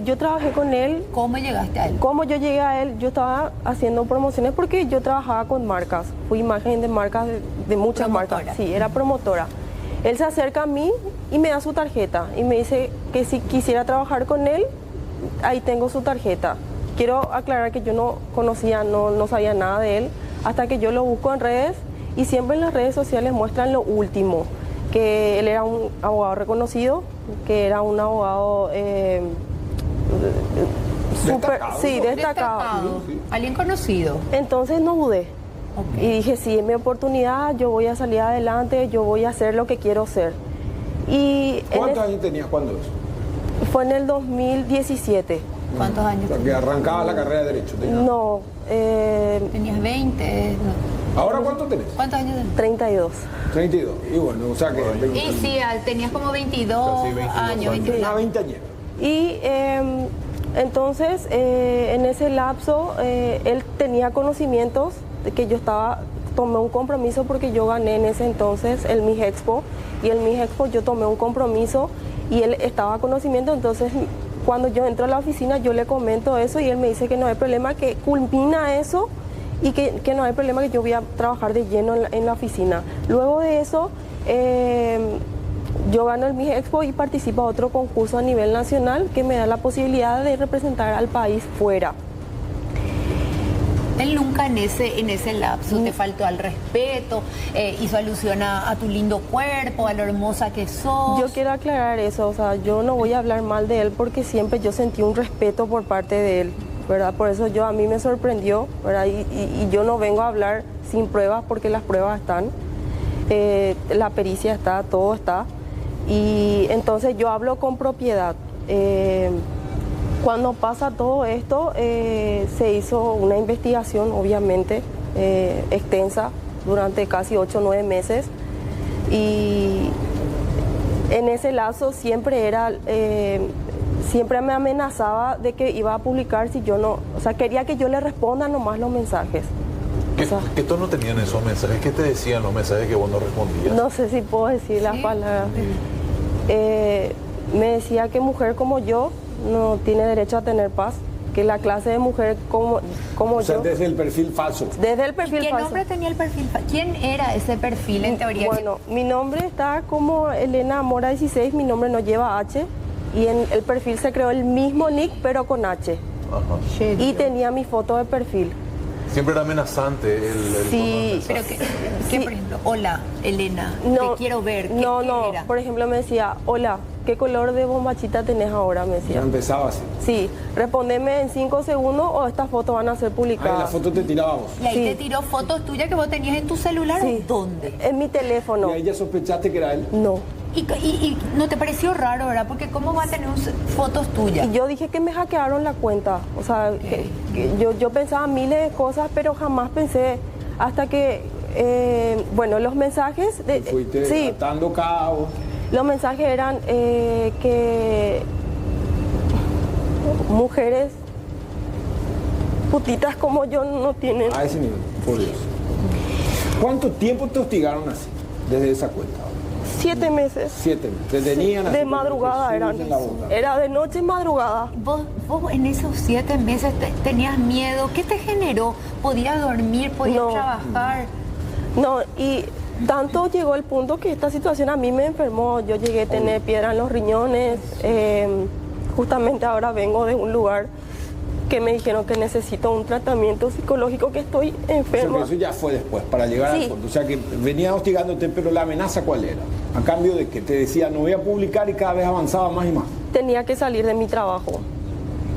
Yo trabajé con él. ¿Cómo llegaste a él? ¿Cómo yo llegué a él? Yo estaba haciendo promociones porque yo trabajaba con marcas. Fui imagen de marcas, de muchas promotora. Marcas. Sí, era promotora. Él se acerca a mí y me da su tarjeta y me dice que si quisiera trabajar con él, ahí tengo su tarjeta. Quiero aclarar que yo no conocía, no sabía nada de él, hasta que yo lo busco en redes y siempre en las redes sociales muestran lo último, que él era un abogado reconocido, que era un abogado destacado. Alguien conocido. Entonces no dudé. Y dije, sí, es mi oportunidad, yo voy a salir adelante, yo voy a hacer lo que quiero hacer. Y ¿cuántos años tenías cuando eso? Fue en el 2017. ¿Cuántos años? O sea, que arrancaba la carrera de Derecho. No. Tenías 20. No. ¿Ahora cuánto tenés? ¿Cuántos años tenés? 32. 32. Y bueno, o sea que... Y sí, tenías como 22 años. 20 años. Y entonces, en ese lapso, él tenía conocimientos de que yo tomé un compromiso porque yo gané en ese entonces el Miss Expo. Y el Miss Expo yo tomé un compromiso y él estaba a conocimiento, entonces... Cuando yo entro a la oficina, yo le comento eso y él me dice que no hay problema, que culmina eso y que no hay problema, que yo voy a trabajar de lleno en la oficina. Luego de eso, yo gano el Miss Expo y participo a otro concurso a nivel nacional que me da la posibilidad de representar al país fuera. Él nunca en ese lapso te faltó al respeto, hizo alusión a tu lindo cuerpo, a lo hermosa que sos. Yo quiero aclarar eso, o sea, yo no voy a hablar mal de él porque siempre yo sentí un respeto por parte de él, ¿verdad? Por eso a mí me sorprendió, ¿verdad? Y yo no vengo a hablar sin pruebas porque las pruebas están, la pericia está, todo está. Y entonces yo hablo con propiedad. Cuando pasa todo esto, se hizo una investigación, obviamente, extensa, durante casi 8 o 9 meses. Y en ese lapso siempre me amenazaba de que iba a publicar si yo no... O sea, quería que yo le responda nomás los mensajes. ¿Qué tono tenían esos mensajes? ¿Qué te decían los mensajes que vos no respondías? No sé si puedo decir las palabras. Me decía que mujer como yo no tiene derecho a tener paz, que la clase de mujer como o sea, yo... desde el perfil falso. Desde el perfil falso. ¿Qué nombre tenía el perfil falso? ¿Quién era ese perfil en teoría? Bueno, mi nombre está como Elena Mora 16, mi nombre no lleva H, y en el perfil se creó el mismo nick, pero con H. Ajá. Y tenía mi foto de perfil. Siempre era amenazante el sí, pero ¿qué, por ejemplo? Hola, Elena, no, te quiero ver. ¿Qué era? Por ejemplo me decía, hola, ¿qué color de bombachita tenés ahora? Me decía. Ya empezaba así. Sí, respondeme en 5 segundos o estas fotos van a ser publicadas. Ah, la foto te tirábamos. Y ahí te tiró fotos tuyas que vos tenías en tu celular. Sí. ¿Dónde? En mi teléfono. ¿Y ahí ya sospechaste que era él? No. ¿Y no te pareció raro, verdad? Porque ¿cómo va a tener fotos tuyas? Y yo dije que me hackearon la cuenta. O sea, que yo pensaba miles de cosas, pero jamás pensé hasta que, bueno, los mensajes... Fuiste atando cabos. Los mensajes eran que mujeres putitas como yo no tienen... A ese nivel, por Dios. ¿Cuánto tiempo te hostigaron así, desde esa cuenta? 7 meses. 7 meses. Te tenían así, de madrugada era de noche y madrugada. ¿Vos en esos 7 meses tenías miedo? ¿Qué te generó? ¿Podías dormir? ¿Podías trabajar? No, y tanto llegó el punto que esta situación a mí me enfermó. Yo llegué a tener piedra en los riñones. Justamente ahora vengo de un lugar que me dijeron que necesito un tratamiento psicológico, que estoy enferma. O sea, que eso ya fue después, para llegar al fondo. O sea, que venía hostigándote, pero la amenaza ¿cuál era? A cambio de que te decía, no voy a publicar, y cada vez avanzaba más y más. Tenía que salir de mi trabajo.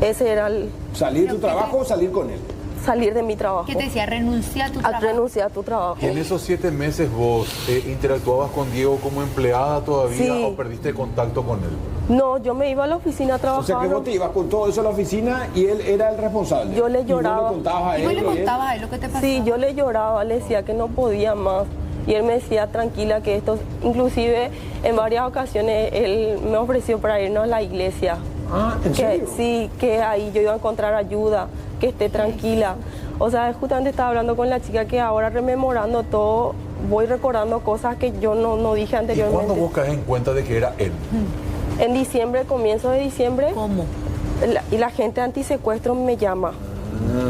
Ese era el... ¿Salir de tu trabajo o salir con él? Salir de mi trabajo. ¿Qué te decía? ¿Renuncia a tu trabajo? Renuncia a tu trabajo. ¿Y en esos 7 meses vos interactuabas con Diego como empleada todavía o perdiste contacto con él? No, yo me iba a la oficina a trabajar. O sea, que vos te ibas con todo eso a la oficina y él era el responsable. Yo le lloraba. ¿Y vos le contabas a él? ¿Y vos le contabas a él lo que te pasaba? Sí, yo le lloraba, le decía que no podía más. Y él me decía, tranquila, que esto... Inclusive, en varias ocasiones, él me ofreció para irnos a la iglesia. Ah, ¿en serio? Sí, que ahí yo iba a encontrar ayuda, que esté tranquila. O sea, justamente estaba hablando con la chica que ahora, rememorando todo, voy recordando cosas que yo no dije anteriormente. ¿Y cuándo vos caes en cuenta de que era él? En diciembre, comienzo de diciembre. ¿Cómo? Y la gente antisecuestro me llama.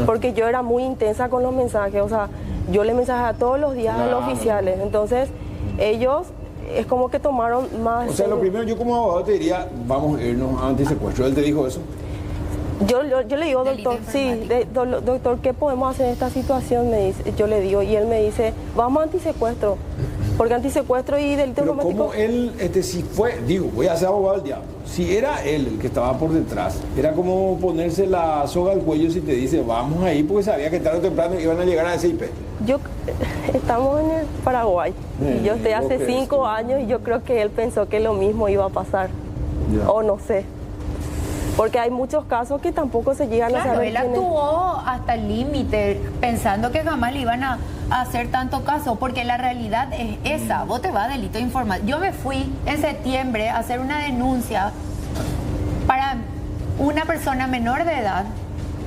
Porque yo era muy intensa con los mensajes. O sea, yo le mensajaba todos los días a los oficiales. Entonces, ellos es como que tomaron más... O sea, lo primero, yo como abogado te diría, vamos a irnos a antisecuestro. ¿Él te dijo eso? Yo le digo, doctor, doctor, ¿qué podemos hacer en esta situación? Me dice, yo le digo, y él me dice, vamos a antisecuestro. Porque antisecuestro y delito informático... Pero como él, si fue, digo, voy a ser abogado del diablo. Si era él el que estaba por detrás, era como ponerse la soga al cuello si te dice, vamos ahí, porque sabía que tarde o temprano iban a llegar a ese IP. Estamos en el Paraguay. Y yo estoy hace 5 años y yo creo que él pensó que lo mismo iba a pasar. Ya. O no sé. Porque hay muchos casos que tampoco se llegan a saber. Él actuó hasta el límite, pensando que jamás le iban a hacer tanto caso, porque la realidad es esa. Vos te vas a delito informático. Yo me fui en septiembre a hacer una denuncia para una persona menor de edad.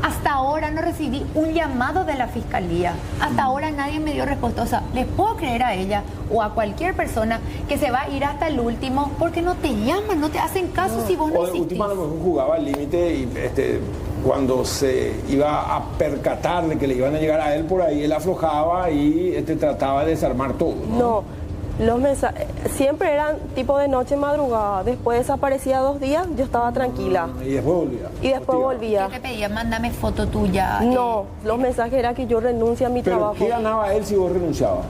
Hasta ahora no recibí un llamado de la fiscalía. Hasta ahora nadie me dio respuesta. O sea, les puedo creer a ella o a cualquier persona que se va a ir hasta el último porque no te llaman, no te hacen caso si vos no existís. O de última a lo mejor jugaba al límite y cuando se iba a percatar de que le iban a llegar a él por ahí, él aflojaba y trataba de desarmar todo. No, los mensajes siempre eran tipo de noche, madrugada. Después desaparecía 2 días, yo estaba tranquila. Y después volvía. Y después volvía. ¿Qué te pedía? Mándame foto tuya. No, los mensajes eran que yo renuncie a mi trabajo. ¿Pero qué ganaba él si vos renunciabas?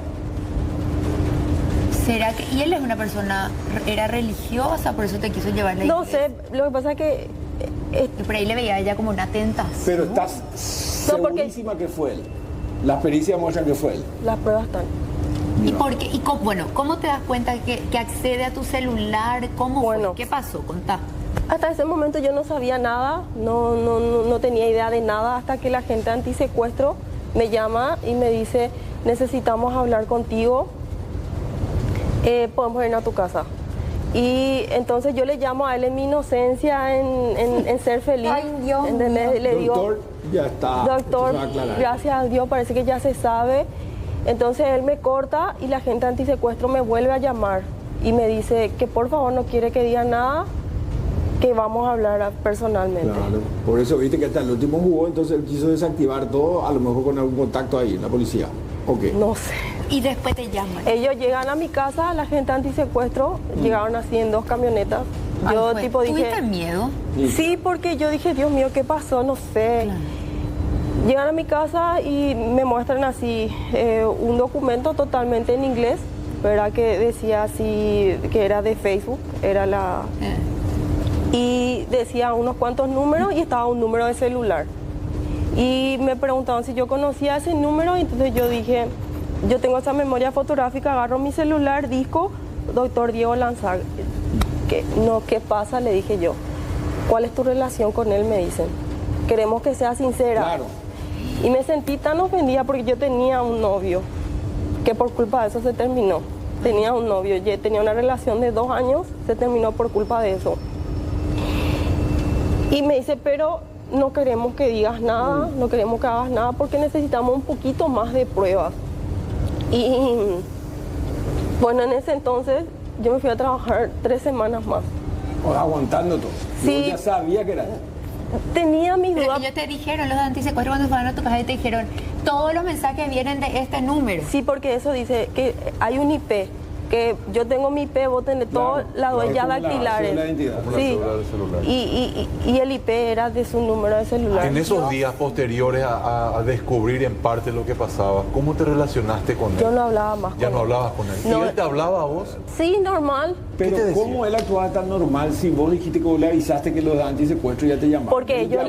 ¿Será que...? Y él es una persona, era religiosa, por eso te quiso llevar la No sé, lo que pasa es que... Y por ahí le veía a ella como una tentación. Pero estás segurísima que fue él. Las pericias muestran que fue él. Las pruebas están. ¿Y por qué? ¿Cómo te das cuenta que accede a tu celular? ¿Cómo fue? ¿Qué pasó? Contá. Hasta ese momento yo no sabía nada, no tenía idea de nada, hasta que la gente antisecuestro me llama y me dice, necesitamos hablar contigo, podemos ir a tu casa. Y entonces yo le llamo a él en mi inocencia, en ser feliz. Ay, Dios mío. Le digo, doctor, ya está. Doctor, gracias a Dios, parece que ya se sabe. Entonces él me corta y la gente antisecuestro me vuelve a llamar y me dice que por favor no quiere que diga nada, que vamos a hablar personalmente. Claro, por eso viste que hasta el último jugó, entonces él quiso desactivar todo, a lo mejor con algún contacto ahí, la policía. Okay. No sé. Y después te llaman. Ellos llegan a mi casa, la gente antisecuestro, llegaron así en 2 camionetas. Yo tipo dije... ¿Tuviste miedo? Sí, porque yo dije, Dios mío, ¿qué pasó? No sé. Claro. Llegan a mi casa y me muestran así un documento totalmente en inglés, ¿verdad? Que decía así, que era de Facebook, era la... Y decía unos cuantos números y estaba un número de celular. Y me preguntaban si yo conocía ese número, y entonces yo dije, yo tengo esa memoria fotográfica, agarro mi celular, disco, doctor Diego Lanzag. ¿Qué pasa? Le dije yo. ¿Cuál es tu relación con él? Me dicen. Queremos que sea sincera. Claro. Y me sentí tan ofendida porque yo tenía un novio, que por culpa de eso se terminó. Tenía un novio, yo tenía una relación de 2 años, se terminó por culpa de eso. Y me dice, pero no queremos que digas nada, no queremos que hagas nada porque necesitamos un poquito más de pruebas. Y bueno, en ese entonces yo me fui a trabajar 3 semanas más. Aguantando todo. Sí. Yo ya sabía que era... Tenía mis dudas. Ellos te dijeron, los antisecuestros, cuando fueron a tu casa, te dijeron, todos los mensajes vienen de este número. Sí, porque eso dice que hay un IP, que yo tengo mi IP, vos tenés todas las huellas dactilares. Sí, y el IP era de su número de celular. En esos días posteriores a descubrir en parte lo que pasaba, ¿cómo te relacionaste con él? Yo no hablaba más con él. ¿Ya no hablabas con él? No. ¿Y él te hablaba a vos? Sí, normal. Pero ¿cómo él actuaba tan normal si vos dijiste que vos le avisaste que los antisecuestros ya te llamaron? Porque ellos,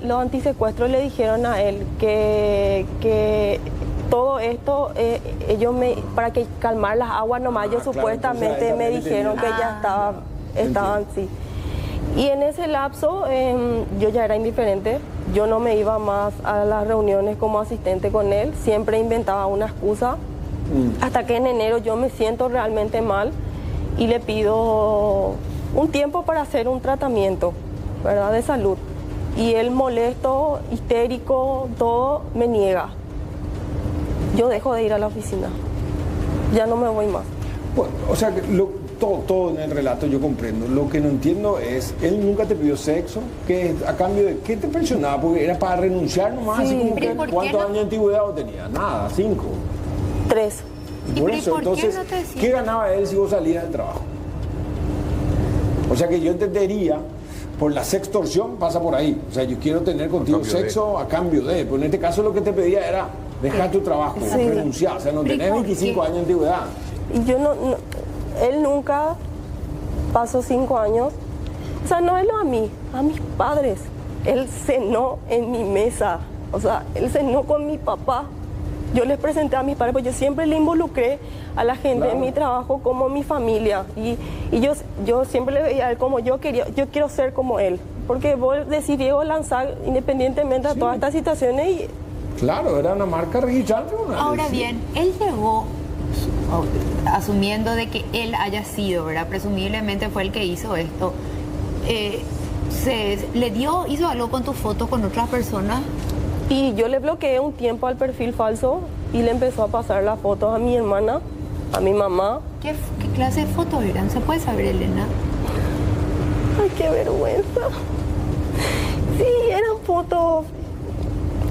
los antisecuestros le dijeron a él que todo esto, ellos para que calmar las aguas nomás, ellos supuestamente me dijeron que ya estaban así. Y en ese lapso yo ya era indiferente, yo no me iba más a las reuniones como asistente con él, siempre inventaba una excusa, hasta que en enero yo me siento realmente mal y le pido un tiempo para hacer un tratamiento, ¿verdad?, de salud. Y él molesto, histérico, todo, me niega. Yo dejo de ir a la oficina, ya no me voy más. Bueno, o sea, todo en el relato yo comprendo. Lo que no entiendo es, él nunca te pidió sexo, que a cambio de qué te presionaba, porque era para renunciar nomás, Sí. así como que, ¿Por qué ¿cuántos no? años de antigüedad vos tenías? Nada, 5. 3. Y por eso, entonces, ¿qué ganaba él si vos salías del trabajo? O sea que yo entendería, por la sextorsión pasa por ahí. O sea, yo quiero tener contigo sexo a cambio de. Pues en este caso lo que te pedía era dejar tu trabajo, renunciar. O sea, no tenés 25 años de antigüedad. Y yo él nunca pasó 5 años. O sea, no él a mí, a mis padres. Él cenó en mi mesa. O sea, él cenó con mi papá. Yo les presenté a mis padres, pues yo siempre le involucré a la gente en mi trabajo como mi familia. Y yo siempre le veía a él como yo quiero ser como él. Porque vos decidieron lanzar independientemente de todas estas situaciones. Y... Claro, era una marca registrada. Ahora bien, él llegó asumiendo de que él haya sido, ¿verdad? Presumiblemente fue el que hizo esto. ¿Hizo algo con tus fotos con otras personas? Y yo le bloqueé un tiempo al perfil falso y le empezó a pasar las fotos a mi hermana, a mi mamá. ¿Qué clase de fotos eran? ¿Se puede saber, Elena? Ay, qué vergüenza. Sí, eran fotos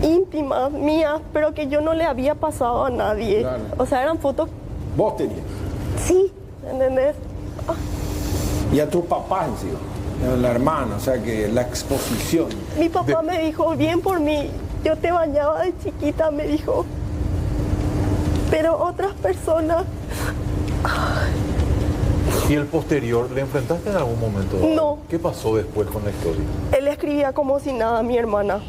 íntimas, mías, pero que yo no le había pasado a nadie. Claro. O sea, eran fotos... ¿Vos tenías? Sí, ¿entendés? Y a tu papá encima, la hermana, o sea que la exposición. Mi papá me dijo, bien por mí, yo te bañaba de chiquita, me dijo. Pero otras personas... ¿Y el posterior, le enfrentaste en algún momento? No. ¿Qué pasó después con la historia? Él escribía como si nada a mi hermana.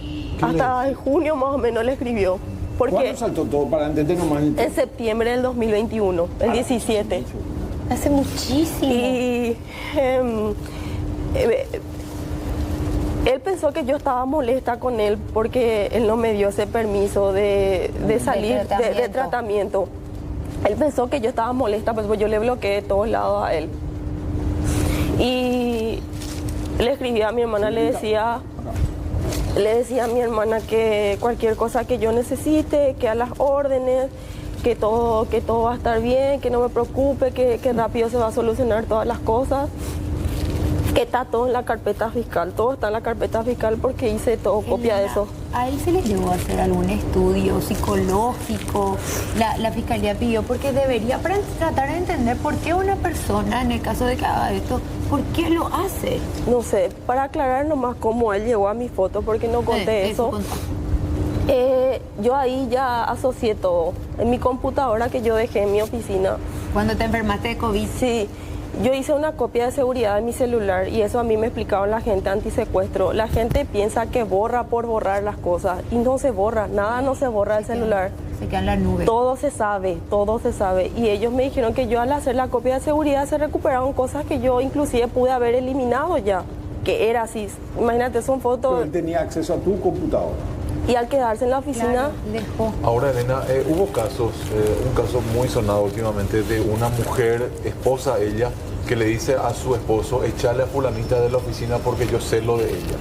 Hasta en junio más o menos le escribió. Porque ¿cuándo saltó todo para entender nomás? En septiembre del 2021, el 17. Hace muchísimo. Y él pensó que yo estaba molesta con él porque él no me dio ese permiso de salir de tratamiento. Él pensó que yo estaba molesta, pues yo le bloqueé de todos lados a él. Y le escribí a mi hermana, le decía a mi hermana que cualquier cosa que yo necesite, que a las órdenes, que todo va a estar bien, que no me preocupe, que rápido se va a solucionar todas las cosas. Que está todo en la carpeta fiscal, todo está en la carpeta fiscal porque hice todo copia de eso. ¿A él se le llevó a hacer algún estudio psicológico? La fiscalía pidió, porque debería, para tratar de entender por qué una persona, en el caso de que haga esto, ¿por qué lo hace? No sé, para aclarar nomás cómo él llegó a mi foto, porque no conté eso. Yo ahí ya asocié todo. En mi computadora que yo dejé en mi oficina. ¿Cuando te enfermaste de COVID? Sí. Yo hice una copia de seguridad de mi celular y eso a mí me explicaban la gente antisecuestro. La gente piensa que borra por borrar las cosas y no se borra, nada no se borra del celular. Se queda en la nube. Todo se sabe. Y ellos me dijeron que yo al hacer la copia de seguridad se recuperaron cosas que yo inclusive pude haber eliminado ya, que era así. Imagínate, son fotos... Pero él tenía acceso a tu computadora. Y al quedarse en la oficina... Dejó. Ahora, Elena, hubo casos, un caso muy sonado últimamente de una mujer, esposa ella, que le dice a su esposo, echarle a fulanita de la oficina porque yo sé lo de ella.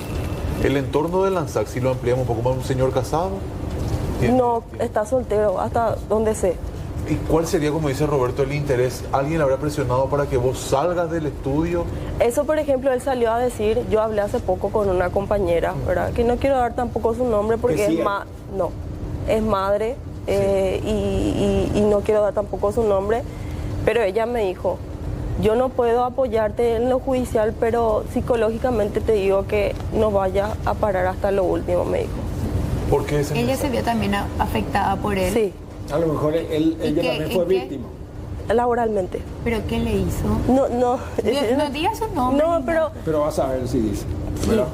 El entorno de Lanzac, si lo ampliamos un poco más, un señor casado. No, está soltero, hasta donde sé. ¿Y cuál sería, como dice Roberto, el interés? ¿Alguien le habrá presionado para que vos salgas del estudio? Eso, por ejemplo, él salió a decir, yo hablé hace poco con una compañera, ¿verdad? Que no quiero dar tampoco su nombre porque es madre y no quiero dar tampoco su nombre, pero ella me dijo, yo no puedo apoyarte en lo judicial, pero psicológicamente te digo que no vayas a parar hasta lo último, me dijo. ¿Por qué ese Ella se vio también afectada por él. Sí. A lo mejor ella también fue víctima. Laboralmente. ¿Pero qué le hizo? No. No diga su nombre. No, Pero vas a ver si dice, ¿verdad?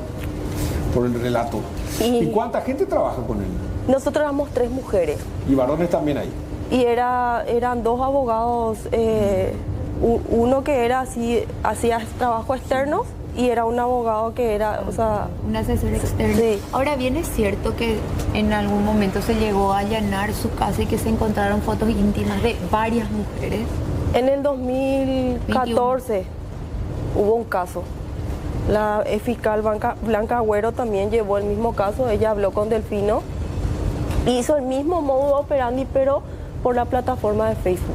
Por el relato. ¿Y cuánta gente trabaja con él? Nosotros éramos 3 mujeres. ¿Y varones también ahí? Y eran 2 abogados, uno que era así, hacía trabajo externo y era un abogado que era, o sea... Un asesor externo. Sí. Ahora bien, es cierto que en algún momento se llegó a allanar su casa y que se encontraron fotos íntimas de varias mujeres. En el 2014 hubo un caso. La fiscal Blanca Agüero también llevó el mismo caso. Ella habló con Delfino. Hizo el mismo modo operandi, pero por la plataforma de Facebook.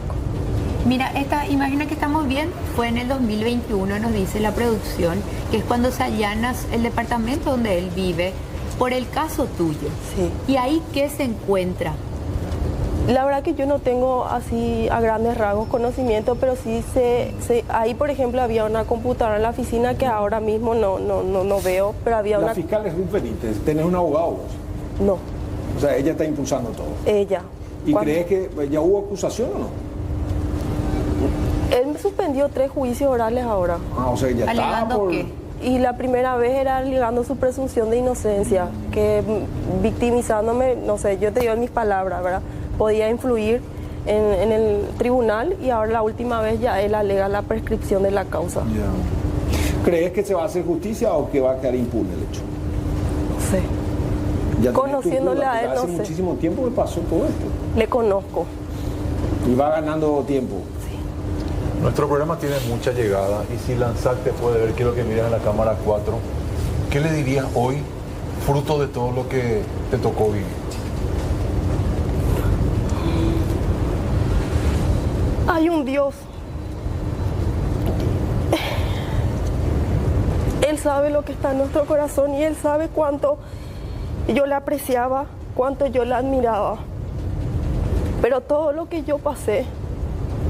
Mira, esta imagen que estamos viendo fue en el 2021, nos dice la producción, que es cuando se allana el departamento donde él vive por el caso tuyo. Sí. ¿Y ahí qué se encuentra? La verdad que yo no tengo así a grandes rasgos conocimiento, pero sí ahí por ejemplo había una computadora en la oficina que ahora mismo no veo, pero había La fiscal es Ruth Benítez, ¿tenés un abogado vos? No. O sea, ella está impulsando todo. Ella. ¿Y crees que ya hubo acusación o no? Él me suspendió 3 juicios orales ahora. Ah, o sea, ya está por... ¿Qué? Y la primera vez era alegando su presunción de inocencia, que victimizándome, no sé, yo te digo en mis palabras, ¿verdad? Podía influir en el tribunal y ahora la última vez ya él alega la prescripción de la causa. Ya. ¿Crees que se va a hacer justicia o que va a quedar impune el hecho? No sé. Ya conociéndole a él, no sé. Hace muchísimo tiempo que pasó todo esto. Le conozco. Y va ganando tiempo. Nuestro programa tiene mucha llegada y si Lanzac te puede ver, quiero que mires en la cámara 4, ¿qué le dirías hoy, fruto de todo lo que te tocó vivir? Hay un Dios. Él sabe lo que está en nuestro corazón y Él sabe cuánto yo le apreciaba, cuánto yo le admiraba. Pero todo lo que yo pasé,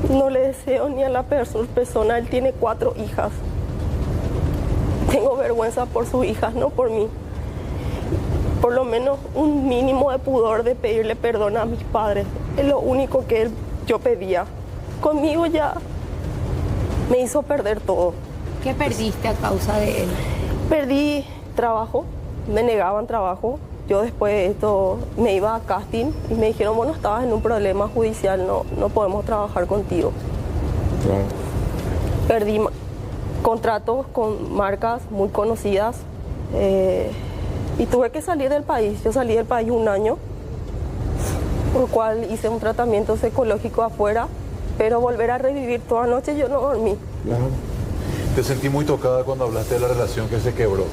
no le deseo ni a la persona. Él tiene 4 hijas. Tengo vergüenza por sus hijas, no por mí. Por lo menos un mínimo de pudor de pedirle perdón a mis padres. Es lo único que yo pedía. Conmigo ya me hizo perder todo. ¿Qué perdiste a causa de él? Perdí trabajo, me negaban trabajo. Yo después de esto me iba a casting y me dijeron, bueno, estabas en un problema judicial, no podemos trabajar contigo. Claro. Perdí contratos con marcas muy conocidas y tuve que salir del país. Yo salí del país 1 año, por lo cual hice un tratamiento psicológico afuera, pero volver a revivir toda noche yo no dormí. Claro. Te sentí muy tocada cuando hablaste de la relación que se quebró.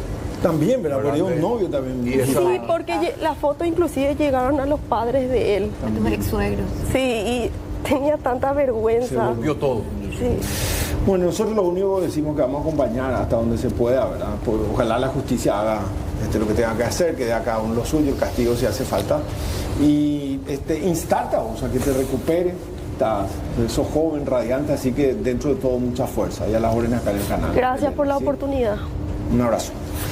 También, ¿verdad? Perdió un novio también. Sí, porque las fotos inclusive llegaron a los padres de él. A tus ex-suegros. Sí, y tenía tanta vergüenza. Se volvió todo. Sí. Bueno, nosotros lo único que decimos que vamos a acompañar hasta donde se pueda, ¿verdad? Pues, ojalá la justicia haga lo que tenga que hacer, que dé a cada uno lo suyo, el castigo si hace falta. Y instarte a vos a que te recupere. Sos joven, radiante, así que dentro de todo mucha fuerza. Y a las órdenes acá en el canal. Gracias por la oportunidad. Un abrazo.